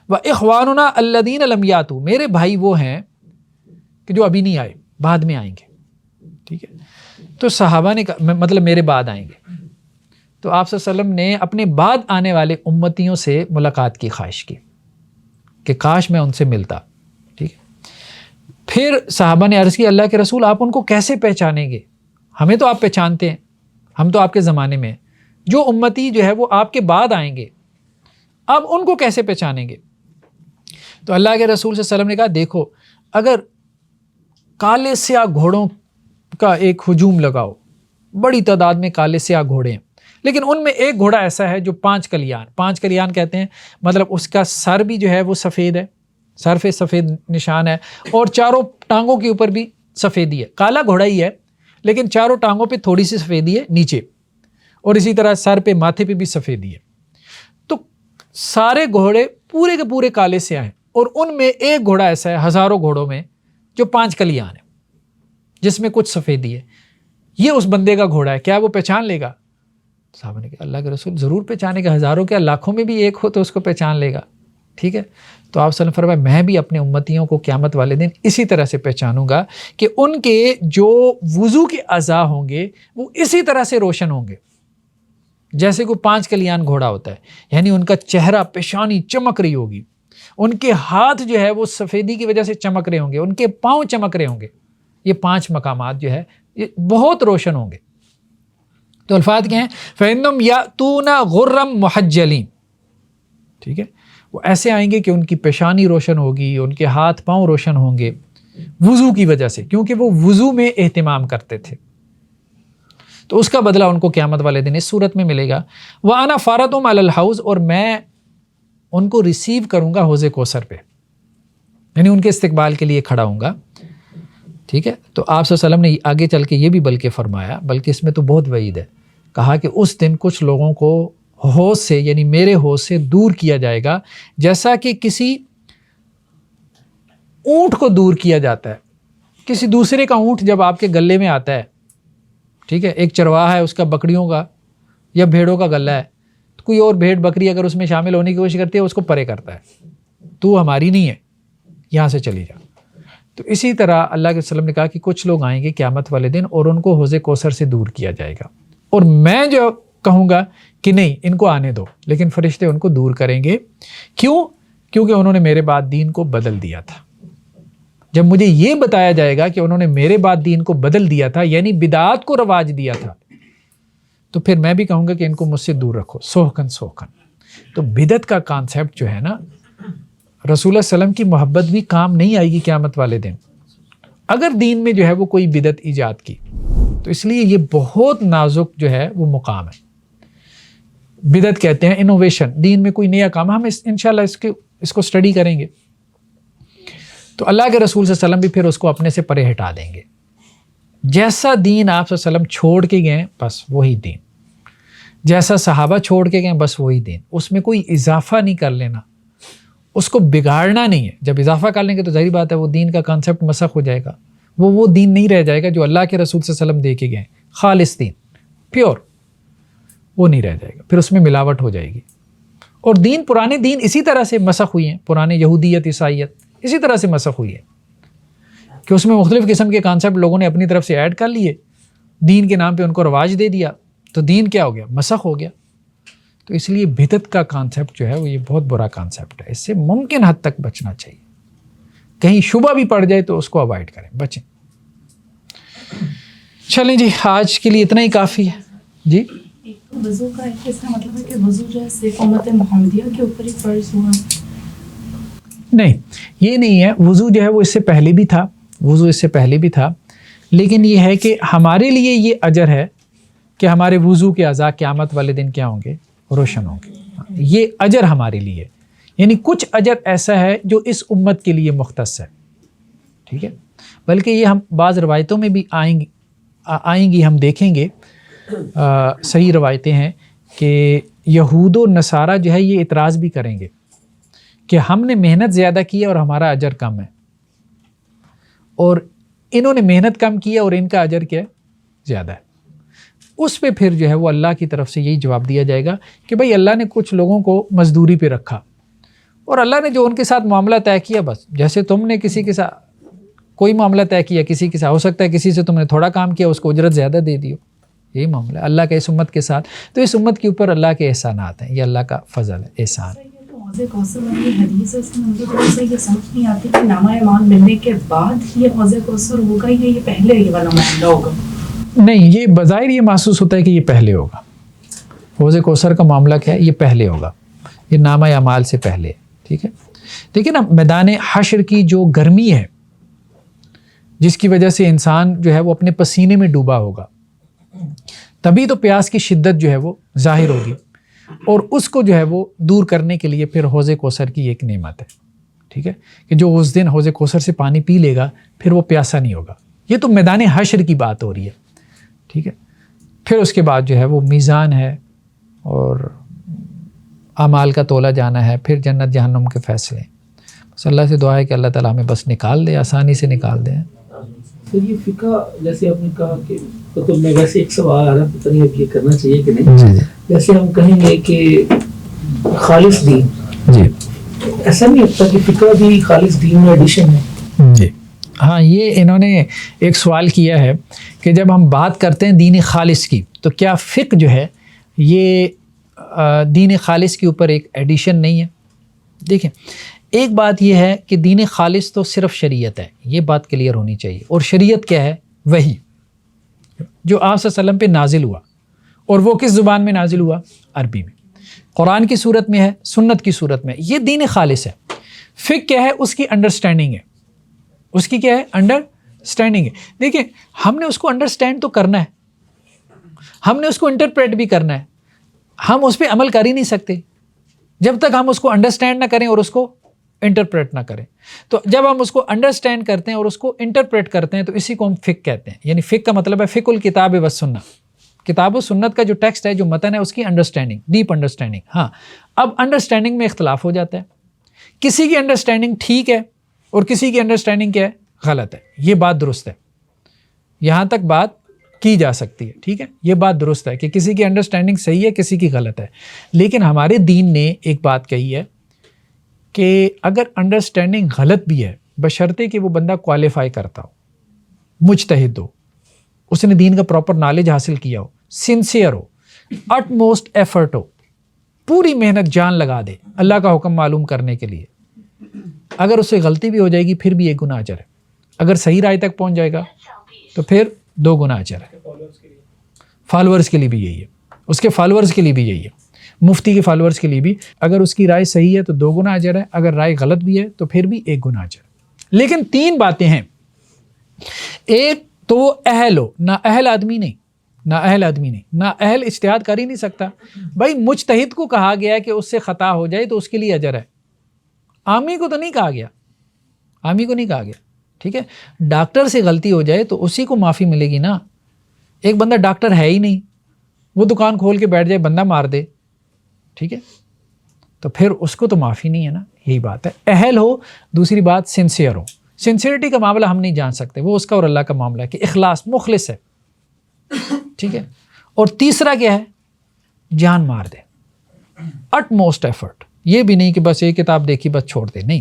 و اخواننا الذین لم یاتوا، میرے بھائی وہ ہیں کہ جو ابھی نہیں آئے، بعد میں آئیں گے. ٹھیک ہے. تو صحابہ نے کہا مطلب میرے بعد آئیں گے. تو آپ صلی اللہ علیہ وسلم نے اپنے بعد آنے والے امتیوں سے ملاقات کی خواہش کی کہ کاش میں ان سے ملتا. ٹھیک ہے. پھر صحابہ نے عرض کی اللہ کے رسول آپ ان کو کیسے پہچانیں گے؟ ہمیں تو آپ پہچانتے ہیں، ہم تو آپ کے زمانے میں ہیں، جو امتی جو ہے وہ آپ کے بعد آئیں گے، اب ان کو کیسے پہچانیں گے؟ تو اللہ کے رسول صلی اللہ علیہ وسلم نے کہا دیکھو اگر کالے سیاہ گھوڑوں کا ایک ہجوم لگاؤ، بڑی تعداد میں کالے سیاہ گھوڑے ہیں، لیکن ان میں ایک گھوڑا ایسا ہے جو 5 کلیان کہتے ہیں، مطلب اس کا سر بھی جو ہے وہ سفید ہے، سر پہ سفید نشان ہے، اور چاروں ٹانگوں کے اوپر بھی سفیدی ہے. کالا گھوڑا ہی ہے لیکن چاروں ٹانگوں پہ تھوڑی سی سفیدی ہے نیچے، اور اسی طرح سر پہ ماتھے پہ بھی سفیدی ہے. تو سارے گھوڑے پورے کے پورے کالے سیاہ ہیں، اور ان میں ایک گھوڑا ایسا ہے ہزاروں گھوڑوں میں جو 5 کلیان ہے جس میں کچھ سفیدی ہے. یہ اس بندے کا گھوڑا ہے، کیا وہ پہچان لے گا؟ صحابہ نے کہا اللہ کے رسول ضرور پہچانے گا، ہزاروں کیا لاکھوں میں بھی ایک ہو تو اس کو پہچان لے گا. ٹھیک ہے. تو آپ صلی اللہ علیہ وسلم فرمایا میں بھی اپنے امتیوں کو قیامت والے دن اسی طرح سے پہچانوں گا کہ ان کے جو وضو کے اعضاء ہوں گے وہ اسی طرح سے روشن ہوں گے جیسے کوئی 5 کلیان گھوڑا ہوتا ہے، یعنی ان کا چہرہ پیشانی چمک رہی ہوگی، ان کے ہاتھ جو ہے وہ سفیدی کی وجہ سے چمک رہے ہوں گے، ان کے پاؤں چمک رہے ہوں گے. یہ 5 مقامات جو ہے یہ بہت روشن ہوں گے. تو الفاظ کیا ہیں؟ فَإِنَّهُمْ يَأْتُونَ غُرًّا مُحَجَّلِينَ. ٹھیک ہے. وہ ایسے آئیں گے کہ ان کی پیشانی روشن ہوگی، ان کے ہاتھ پاؤں روشن ہوں گے وضو کی وجہ سے، کیونکہ وہ وضو میں اہتمام کرتے تھے. تو اس کا بدلہ ان کو قیامت والے دن اس صورت میں ملے گا. وَأَنَا فَارَطٌ عَلَى الْحَوْضِ، اور میں ان کو ریسیو کروں گا حوض کوثر پہ، یعنی ان کے استقبال کے لیے کھڑا ہوں گا. ٹھیک ہے. تو آپ صلی اللہ علیہ وسلم نے آگے چل کے یہ بھی بلکہ فرمایا، بلکہ اس میں تو بہت وعید ہے، کہا کہ اس دن کچھ لوگوں کو حوض سے یعنی میرے حوض سے دور کیا جائے گا جیسا کہ کسی اونٹ کو دور کیا جاتا ہے. کسی دوسرے کا اونٹ جب آپ کے گلے میں آتا ہے، ٹھیک ہے، ایک چرواہا ہے اس کا بکریوں کا یا بھیڑوں کا گلہ ہے، تو کوئی اور بھیڑ بکری اگر اس میں شامل ہونے کی کوشش کرتی ہے اس کو پرے کرتا ہے، تو ہماری نہیں ہے، یہاں سے چلی جا. تو اسی طرح اللہ کے وسلم نے کہا کہ کچھ لوگ آئیں گے قیامت والے دن اور ان کو حوض کوثر سے دور کیا جائے گا، اور میں جو کہوں گا کہ نہیں ان کو آنے دو، لیکن فرشتے ان کو دور کریں گے. کیوں؟ کیونکہ انہوں نے میرے بعد دین کو بدل دیا تھا. جب مجھے یہ بتایا جائے گا کہ انہوں نے میرے بعد دین کو بدل دیا تھا، یعنی بدعات کو رواج دیا تھا، تو پھر میں بھی کہوں گا کہ ان کو مجھ سے دور رکھو، سوہکن. تو بدعت کا کانسیپٹ جو ہے نا، رسول اللہ صلی اللہ علیہ وسلم کی محبت بھی کام نہیں آئے گی قیامت والے دن اگر دین میں جو ہے وہ کوئی بدعت ایجاد کی. تو اس لیے یہ بہت نازک جو ہے وہ مقام ہے. بدعت کہتے ہیں انوویشن، دین میں کوئی نیا کام. ہم انشاءاللہ اس کو اسٹڈی کریں گے. تو اللہ کے رسول صلی اللہ علیہ وسلم بھی پھر اس کو اپنے سے پرے ہٹا دیں گے. جیسا دین آپ صلی اللہ علیہ وسلم چھوڑ کے گئے بس وہی دین، جیسا صحابہ چھوڑ کے گئے بس وہی دین. اس میں کوئی اضافہ نہیں کر لینا، اس کو بگاڑنا نہیں ہے. جب اضافہ کر لیں گے تو ظاہری بات ہے وہ دین کا کانسیپٹ مسخ ہو جائے گا. وہ دین نہیں رہ جائے گا جو اللہ کے رسول صلی اللہ علیہ وسلم دے کے گئے. خالص دین، پیور، وہ نہیں رہ جائے گا. پھر اس میں ملاوٹ ہو جائے گی. اور دین، پرانے دین اسی طرح سے مسخ ہوئی ہیں. پرانے یہودیت، عیسائیت اسی طرح سے مسخ ہوئی ہے کہ اس میں مختلف قسم کے کانسیپٹ لوگوں نے اپنی طرف سے ایڈ کر لیے، دین کے نام پہ ان کو رواج دے دیا، تو دین کیا ہو گیا؟ مسخ ہو گیا. تو اس لیے بدعت کا کانسیپٹ جو ہے وہ یہ بہت برا کانسیپٹ ہے. اس سے ممکن حد تک بچنا چاہیے. کہیں شبہ بھی پڑ جائے تو اس کو اوائڈ کریں، بچیں. چلیں جی، آج کے لیے اتنا ہی کافی ہے. جی، ایک تو وضو کا ایک اس کا مطلب ہے کہ وضو جو ہے صرف امت محمدیہ کے اوپر ہی فرض ہوا؟ نہیں، یہ نہیں ہے. وضو جو ہے وہ اس سے پہلے بھی تھا، وضو اس سے پہلے بھی تھا. لیکن یہ ہے کہ ہمارے لیے یہ اجر ہے کہ ہمارے وضو کے اعضاء قیامت والے دن کیا ہوں گے؟ روشن ہوں گے. یہ اجر ہمارے لیے، یعنی کچھ اجر ایسا ہے جو اس امت کے لیے مختص ہے. ٹھیک ہے، بلکہ یہ ہم بعض روایتوں میں بھی آئیں گی، ہم دیکھیں گے. صحیح روایتیں ہیں کہ یہود و نصارہ جو ہے یہ اعتراض بھی کریں گے کہ ہم نے محنت زیادہ کی ہے اور ہمارا اجر کم ہے، اور انہوں نے محنت کم کی ہے اور ان کا اجر کیا ہے؟ زیادہ ہے. اس پہ پھر جو ہے وہ اللہ کی طرف سے یہی جواب دیا جائے گا کہ بھائی اللہ نے کچھ لوگوں کو مزدوری پہ رکھا، اور اللہ نے جو ان کے ساتھ معاملہ طے کیا، بس جیسے تم نے کسی کے ساتھ کوئی معاملہ طے کیا، کسی کے ساتھ ہو سکتا ہے کسی سے تم نے تھوڑا کام کیا، اس کو اجرت زیادہ دے دی ہو. یہی معاملہ ہے اللہ کا اس امت کے ساتھ. تو اس امت کے اوپر اللہ کے احسانات ہیں، یہ اللہ کا فضل ہے، احسان. حوض کوثر والی حدیث ہے، اس میں مجھے تھوڑا سا یہ سمجھ نہیں آتی کہ نامہ ایمان ملنے کے بعد یہ حوض کوثر ہوگا یا یہ پہلے یہ والا معاملہ ہوگا؟ نہیں، یہ بظاہر یہ محسوس ہوتا ہے کہ یہ پہلے ہوگا. حوض کوثر کا معاملہ کیا ہے؟ یہ پہلے ہوگا، یہ نامہ اعمال سے پہلے ہے. ٹھیک ہے، دیکھیں نا میدان حشر کی جو گرمی ہے جس کی وجہ سے انسان جو ہے وہ اپنے پسینے میں ڈوبا ہوگا، تبھی تو پیاس کی شدت جو ہے وہ ظاہر ہوگی، اور اس کو جو ہے وہ دور کرنے کے لیے پھر حوض کوثر کی ایک نعمت ہے. ٹھیک ہے، کہ جو اس دن حوض کوثر سے پانی پی لے گا پھر وہ پیاسا نہیں ہوگا. یہ تو میدان حشر کی بات ہو رہی ہے. ٹھیک ہے، پھر اس کے بعد جو ہے وہ میزان ہے اور اعمال کا تولا جانا ہے، پھر جنت جہنم کے فیصلے. بس اللہ سے دعا ہے کہ اللہ تعالیٰ ہمیں بس نکال دے، آسانی سے نکال دے. سر یہ فقہ جیسے آپ نے کہا کہ کتب میں، ویسے ایک سوال آ رہا پتہ نہیں اب یہ کرنا چاہیے کہ نہیں. جیسے ہم کہیں گے کہ خالص دین، جی ایسا نہیں لگتا کہ فقہ بھی خالص دین میں ایڈیشن ہے؟ جی ہاں، یہ انہوں نے ایک سوال کیا ہے کہ جب ہم بات کرتے ہیں دین خالص کی تو کیا فقہ جو ہے یہ دین خالص کے اوپر ایک ایڈیشن نہیں ہے؟ دیکھیں، ایک بات یہ ہے کہ دین خالص تو صرف شریعت ہے، یہ بات کلیئر ہونی چاہیے. اور شریعت کیا ہے؟ وحی، جو آپ صلی اللہ علیہ وسلم پہ نازل ہوا. اور وہ کس زبان میں نازل ہوا؟ عربی میں. قرآن کی صورت میں ہے، سنت کی صورت میں. یہ دین خالص ہے. فقہ کیا ہے؟ اس کی انڈرسٹینڈنگ ہے. اس کی کیا ہے؟ انڈرسٹینڈنگ ہے. دیکھیں، ہم نے اس کو انڈرسٹینڈ تو کرنا ہے، ہم نے اس کو انٹرپریٹ بھی کرنا ہے. ہم اس پہ عمل کر ہی نہیں سکتے جب تک ہم اس کو انڈرسٹینڈ نہ کریں اور اس کو انٹرپریٹ نہ کریں. تو جب ہم اس کو انڈرسٹینڈ کرتے ہیں اور اس کو انٹرپریٹ کرتے ہیں تو اسی کو ہم فقہ کہتے ہیں. یعنی فقہ کا مطلب ہے فقہ الکتاب و سنہ، کتاب و سنت کا جو ٹیکسٹ ہے، جو متن ہے، اس کی انڈرسٹینڈنگ، ڈیپ انڈرسٹینڈنگ. ہاں، اب انڈرسٹینڈنگ میں اختلاف ہو جاتا ہے. کسی کی انڈرسٹینڈنگ ٹھیک ہے اور کسی کی انڈرسٹینڈنگ کیا ہے؟ غلط ہے. یہ بات درست ہے، یہاں تک بات کی جا سکتی ہے. ٹھیک ہے، یہ بات درست ہے کہ کسی کی انڈرسٹینڈنگ صحیح ہے، کسی کی غلط ہے. لیکن ہمارے دین نے ایک بات کہی ہے کہ اگر انڈرسٹینڈنگ غلط بھی ہے، بشرطے کہ وہ بندہ کوالیفائی کرتا ہو، مجتہد ہو، اس نے دین کا پراپر نالج حاصل کیا ہو، سنسیئر ہو، اٹ موسٹ ایفرٹ ہو، پوری محنت جان لگا دے اللہ کا حکم معلوم کرنے کے لیے. اگر اس سے غلطی بھی ہو جائے گی پھر بھی ایک گناہ اجر ہے. اگر صحیح رائے تک پہنچ جائے گا تو پھر 2 گنا اجر ہے. فالورز کے لیے بھی یہی ہے، اس کے فالورز کے لیے بھی یہی ہے، مفتی کے فالورز کے لیے بھی. اگر اس کی رائے صحیح ہے تو 2 گنا اجر ہے، اگر رائے غلط بھی ہے تو پھر بھی 1 گنا اجر ہے. لیکن 3 باتیں ہیں. ایک تو وہ اہل ہو، نا اہل آدمی نہیں، نا اہل آدمی نہیں، نا اہل اجتہاد کر ہی نہیں سکتا. بھائی مجتہد کو کہا گیا ہے کہ اس سے خطا ہو جائے تو اس کے لیے اجر ہے، عامی کو تو نہیں کہا گیا، عامی کو نہیں کہا گیا. ٹھیک ہے، ڈاکٹر سے غلطی ہو جائے تو اسی کو معافی ملے گی نا. ایک بندہ ڈاکٹر ہے ہی نہیں، وہ دکان کھول کے بیٹھ جائے، بندہ مار دے، ٹھیک ہے، تو پھر اس کو تو معافی نہیں ہے نا. یہی بات ہے، اہل ہو. دوسری بات سنسیئر ہو. سنسیئرٹی کا معاملہ ہم نہیں جان سکتے، وہ اس کا اور اللہ کا معاملہ ہے کہ اخلاص، مخلص ہے، ٹھیک ہے. اور تیسرا کیا ہے؟ جان مار دے، اٹ موسٹ ایفرٹ. یہ بھی نہیں کہ بس ایک کتاب دیکھی بس چھوڑ دے، نہیں،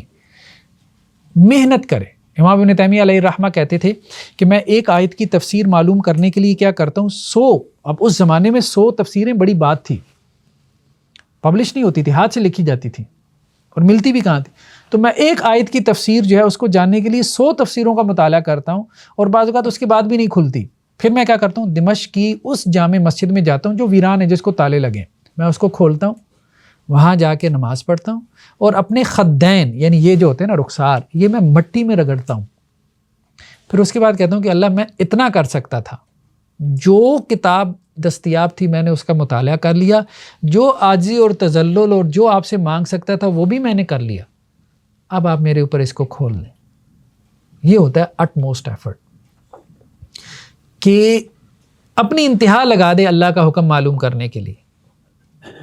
محنت کرے. امام ابن تیمیہ علیہ الرحمہ کہتے تھے کہ میں ایک آیت کی تفسیر معلوم کرنے کے لیے کیا کرتا ہوں 100، اب اس زمانے میں 100 تفسیریں بڑی بات تھی، پبلش نہیں ہوتی تھی، ہاتھ سے لکھی جاتی تھی اور ملتی بھی کہاں تھی. تو میں ایک آیت کی تفسیر جو ہے اس کو جاننے کے لیے 100 تفسیروں کا مطالعہ کرتا ہوں، اور بعض اوقات اس کے بعد بھی نہیں کھلتی. پھر میں کیا کرتا ہوں، دمشق کی اس جامع مسجد میں جاتا ہوں جو ویران ہے، جس کو تالے لگے، میں اس کو کھولتا ہوں، وہاں جا کے نماز پڑھتا ہوں، اور اپنے خدین یعنی یہ جو ہوتے ہیں نا رخسار، یہ میں مٹی میں رگڑتا ہوں. پھر اس کے بعد کہتا ہوں کہ اللہ میں اتنا کر سکتا تھا، جو کتاب دستیاب تھی میں نے اس کا مطالعہ کر لیا، جو عاجزی اور تذلل اور جو آپ سے مانگ سکتا تھا وہ بھی میں نے کر لیا، اب آپ میرے اوپر اس کو کھول لیں. یہ ہوتا ہے اٹ موسٹ ایفرٹ، کہ اپنی انتہا لگا دے اللہ کا حکم معلوم کرنے کے لیے.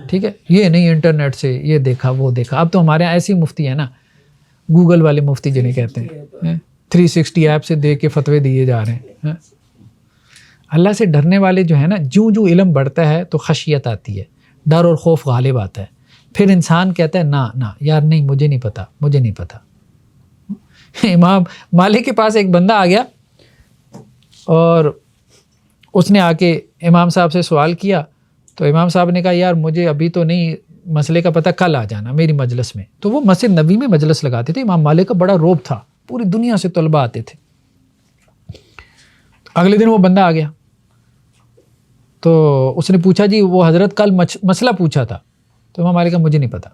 ٹھیک ہے، یہ نہیں انٹرنیٹ سے یہ دیکھا وہ دیکھا. اب تو ہمارے یہاں ایسی مفتی ہے نا، گوگل والے مفتی جنہیں کہتے ہیں، 360 ایپ سے دیکھ کے فتوے دیے جا رہے ہیں. اللہ سے ڈرنے والے جو ہے نا، جو علم بڑھتا ہے تو خشیت آتی ہے، ڈر اور خوف غالب آتا ہے. پھر انسان کہتا ہے نا یار نہیں، مجھے نہیں پتا، مجھے نہیں پتا. امام مالک کے پاس ایک بندہ آ گیا اور اس نے آ کے امام صاحب سے سوال کیا، تو امام صاحب نے کہا یار مجھے ابھی تو نہیں مسئلے کا پتہ، کل آ جانا میری مجلس میں. تو وہ مسجد نبی میں مجلس لگاتے تھے. امام مالک کا بڑا روب تھا، پوری دنیا سے طلباء آتے تھے. اگلے دن وہ بندہ آ گیا تو اس نے پوچھا جی وہ حضرت کل مسئلہ پوچھا تھا. تو امام مالک کا مجھے نہیں پتا.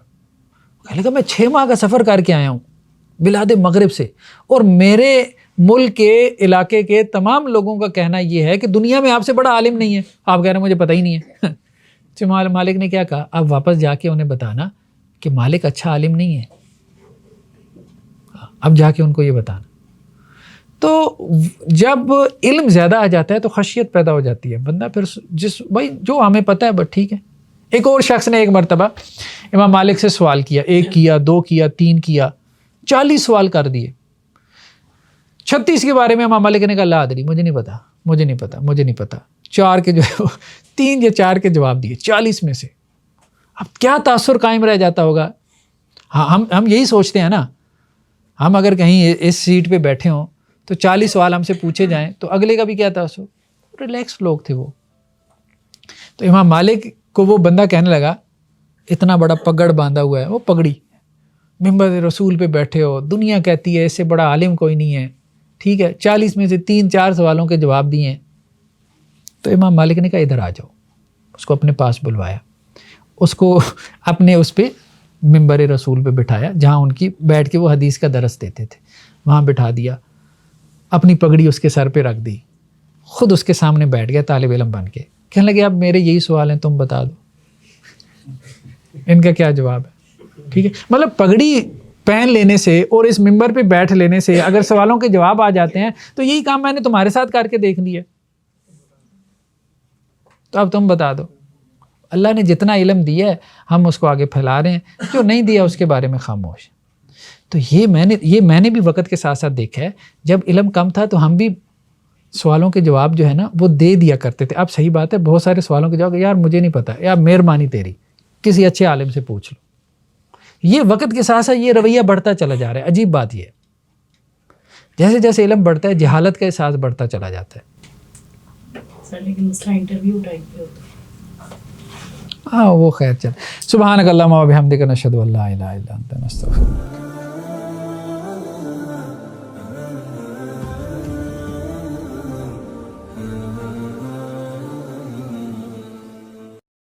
کہنے لگا میں 6 ماہ کا سفر کر کے آیا ہوں بلاد مغرب سے، اور میرے ملک کے علاقے کے تمام لوگوں کا کہنا یہ ہے کہ دنیا میں آپ سے بڑا عالم نہیں ہے. آپ کہہ رہے ہیں مجھے پتہ ہی نہیں ہے. مالک نے کیا کہا، آپ واپس جا کے انہیں بتانا کہ مالک اچھا عالم نہیں ہے، اب جا کے ان کو یہ بتانا. تو جب علم زیادہ آ جاتا ہے تو خشیت پیدا ہو جاتی ہے. بندہ پھر بھائی جو ہمیں پتہ ہے بس ٹھیک ہے. ایک اور شخص نے ایک مرتبہ امام مالک سے سوال کیا، 1 کیا 2 کیا 3 کیا، 40 سوال کر دیے. 36 کے بارے میں امام مالک نے کہا لا ادری، مجھے نہیں پتا، مجھے نہیں پتا، مجھے نہیں پتا. 4 کے جو ہے 3 یا 4 کے جواب دیے 40 میں سے. اب کیا تاثر قائم رہ جاتا ہوگا. ہاں ہم یہی سوچتے ہیں نا، ہم اگر کہیں اس سیٹ پہ بیٹھے ہوں تو 40 سوال ہم سے پوچھے جائیں تو اگلے کا بھی کیا تاثر. ریلیکس لوگ تھے وہ. تو امام مالک کو وہ بندہ کہنے لگا، اتنا بڑا پگڑ باندھا ہوا ہے، وہ پگڑی، ممبر رسول پہ بیٹھے ہو، دنیا کہتی ہے اس سے بڑا عالم کوئی نہیں ہے، ٹھیک ہے، 40 میں سے 3-4 سوالوں کے جواب دیے ہیں. تو امام مالک نے کہا ادھر آ جاؤ. اس کو اپنے پاس بلوایا، اس کو اپنے اس پہ ممبر رسول پہ بٹھایا جہاں ان کی بیٹھ کے وہ حدیث کا درس دیتے تھے، وہاں بٹھا دیا. اپنی پگڑی اس کے سر پہ رکھ دی، خود اس کے سامنے بیٹھ گیا طالب علم بن کے. کہنے لگے اب میرے یہی سوال ہیں، تم بتا دو ان کا کیا جواب ہے. ٹھیک ہے، مطلب پگڑی پہن لینے سے اور اس ممبر پہ بیٹھ لینے سے اگر سوالوں کے جواب آ جاتے ہیں تو یہی کام میں نے تمہارے ساتھ کر کے دیکھ لیا، تو اب تم بتا دو. اللہ نے جتنا علم دیا ہے ہم اس کو آگے پھیلا رہے ہیں، جو نہیں دیا اس کے بارے میں خاموش. تو یہ میں نے بھی وقت کے ساتھ ساتھ دیکھا ہے. جب علم کم تھا تو ہم بھی سوالوں کے جواب جو ہے نا وہ دے دیا کرتے تھے. اب صحیح بات ہے، بہت سارے سوالوں کے جواب یار مجھے نہیں پتا، یار مہربانی تیری کسی اچھے عالم سے پوچھ لو. یہ وقت کے ساتھ ساتھ یہ رویہ بڑھتا چلا جا رہا ہے. عجیب بات یہ ہے، جیسے جیسے علم بڑھتا ہے جہالت کا احساس بڑھتا چلا جاتا ہے. سر لیکن مسئلہ انٹرویو ٹائپ پہ ہوتا ہے. ہاں وہ خیر چل. سبحانک اللہم و بحمدک نشہد ان لا الہ الا انت نستغفرک.